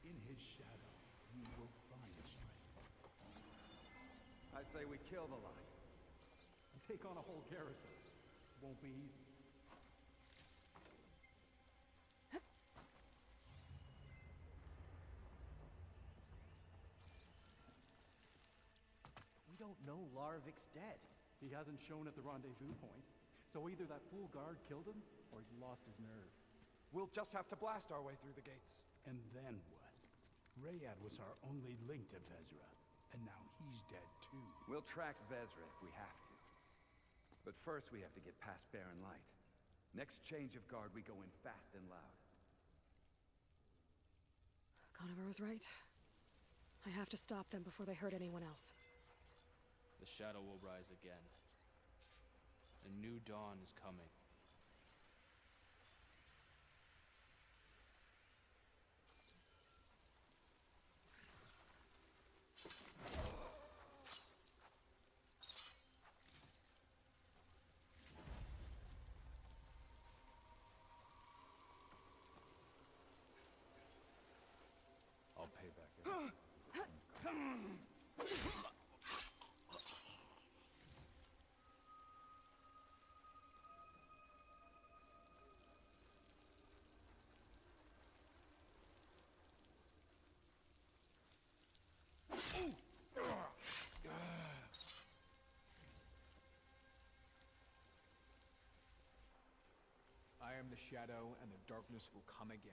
In his shadow, you will find strength. I say we kill the lot. And take on a whole garrison. Won't be easy. We don't know Larvik's dead. He hasn't shown at the rendezvous point. So either that fool guard killed him, or he's lost his nerve. We'll just have to blast our way through the gates. And then what? Rayad was our only link to Vezra, and now he's dead too. We'll track Vezra if we have to. But first we have to get past Barren Light. Next change of guard, we go in fast and loud. Conover was right. I have to stop them before they hurt anyone else. The shadow will rise again. A new dawn is coming. I'll pay back everything. I am the shadow, and the darkness will come again.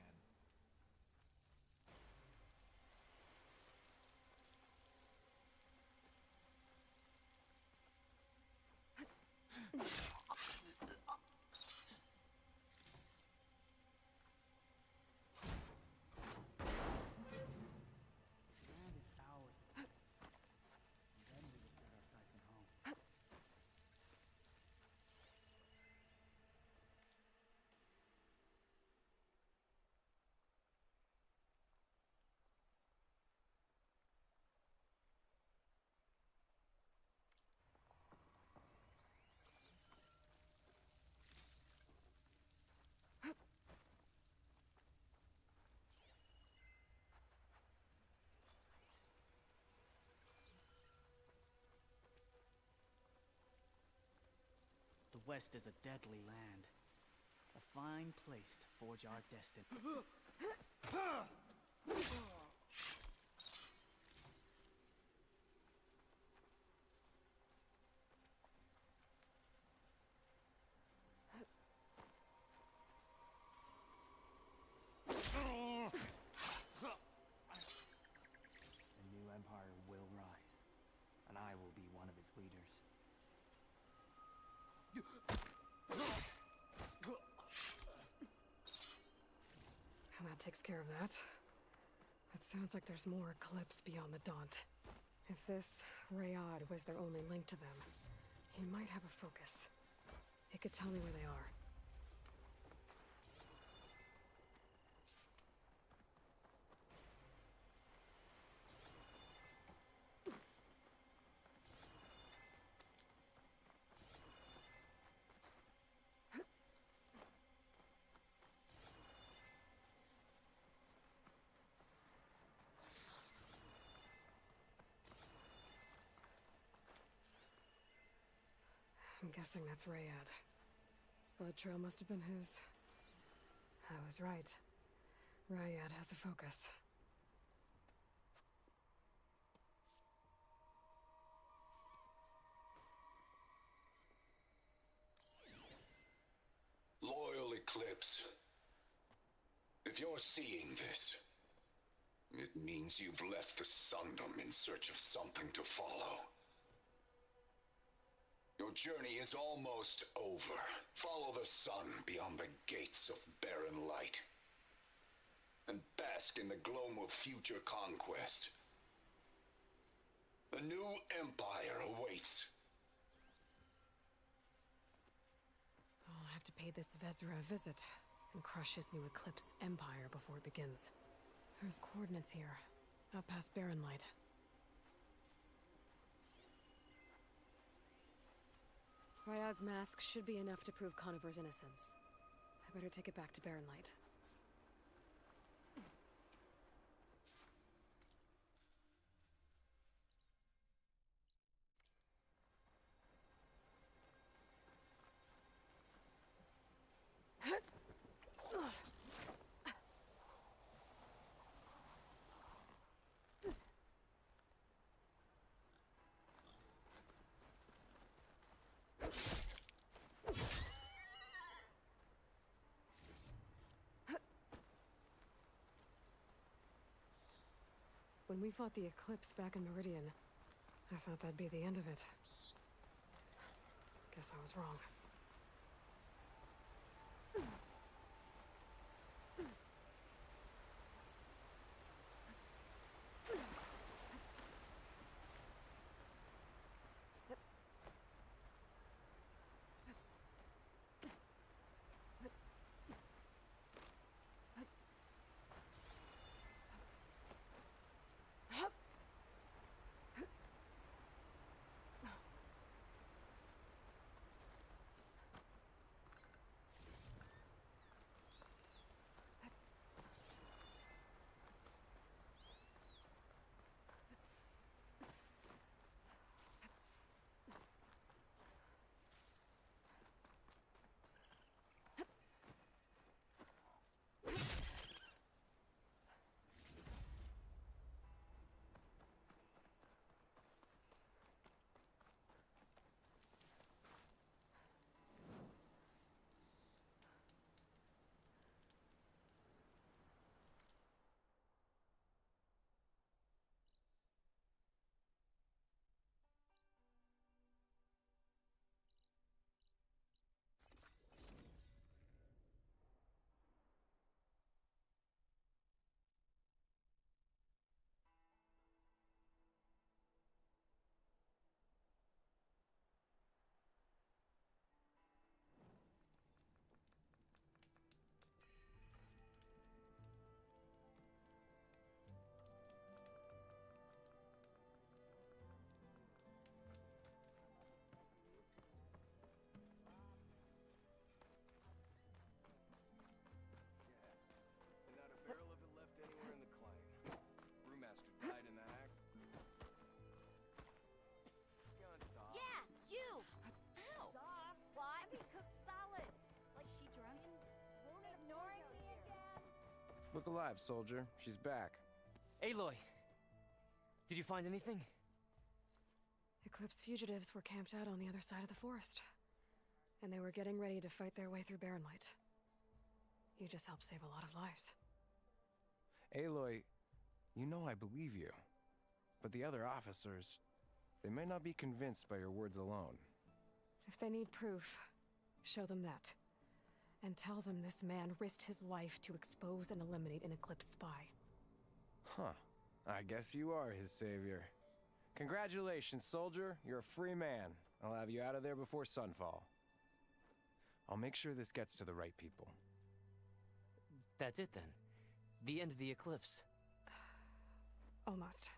The West is a deadly land. A fine place to forge our destiny. A new empire will rise, and I will be one of its leaders. And that takes care of that. It sounds like there's more Eclipse beyond the Daunt. If this Rayad was their only link to them, he might have a focus. He could tell me where they are. I'm guessing that's Rayad. Blood trail must have been his. I was right. Rayad has a focus. Loyal Eclipse. If you're seeing this, it means you've left the Sundom in search of something to follow. Your journey is almost over. Follow the sun beyond the gates of barren light. And bask in the gloam of future conquest. The new empire awaits. I'll have to pay this Vezra a visit and crush his new Eclipse empire before it begins. There's coordinates here, up past Barren Light. Ryad's mask should be enough to prove Conover's innocence. I better take it back to Barren Light. When we fought the Eclipse back in Meridian, I thought that'd be the end of it. Guess I was wrong. Look alive, soldier. She's back. Aloy! Did you find anything? Eclipse fugitives were camped out on the other side of the forest. And they were getting ready to fight their way through Barren Light. You just helped save a lot of lives. Aloy, you know I believe you. But the other officers, they may not be convinced by your words alone. If they need proof, show them that. And tell them this man risked his life to expose and eliminate an Eclipse spy. Huh. I guess you are his savior. Congratulations, soldier. You're a free man. I'll have you out of there before sunfall. I'll make sure this gets to the right people. That's it then. The end of the Eclipse. Almost.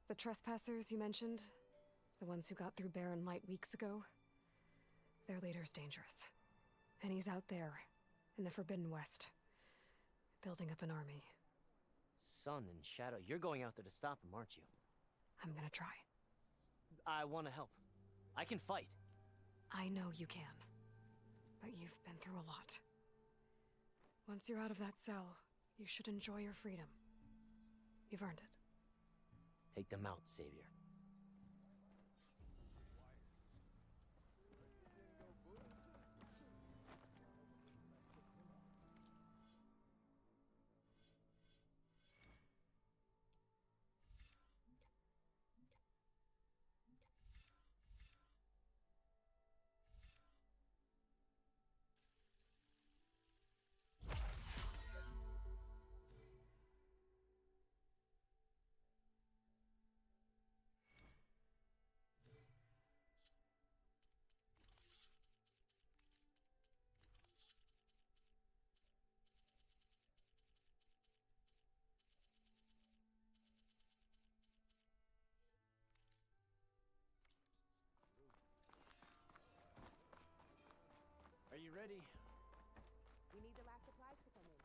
The trespassers you mentioned, the ones who got through Barren Light weeks ago, their leader's dangerous. And he's out there, in the Forbidden West, building up an army. Sun and Shadow, you're going out there to stop him, aren't you? I'm gonna try. I want to help. I can fight. I know you can. But you've been through a lot. Once you're out of that cell, you should enjoy your freedom. You've earned it. Take them out, Savior. Are you ready? We need the last supplies to come in.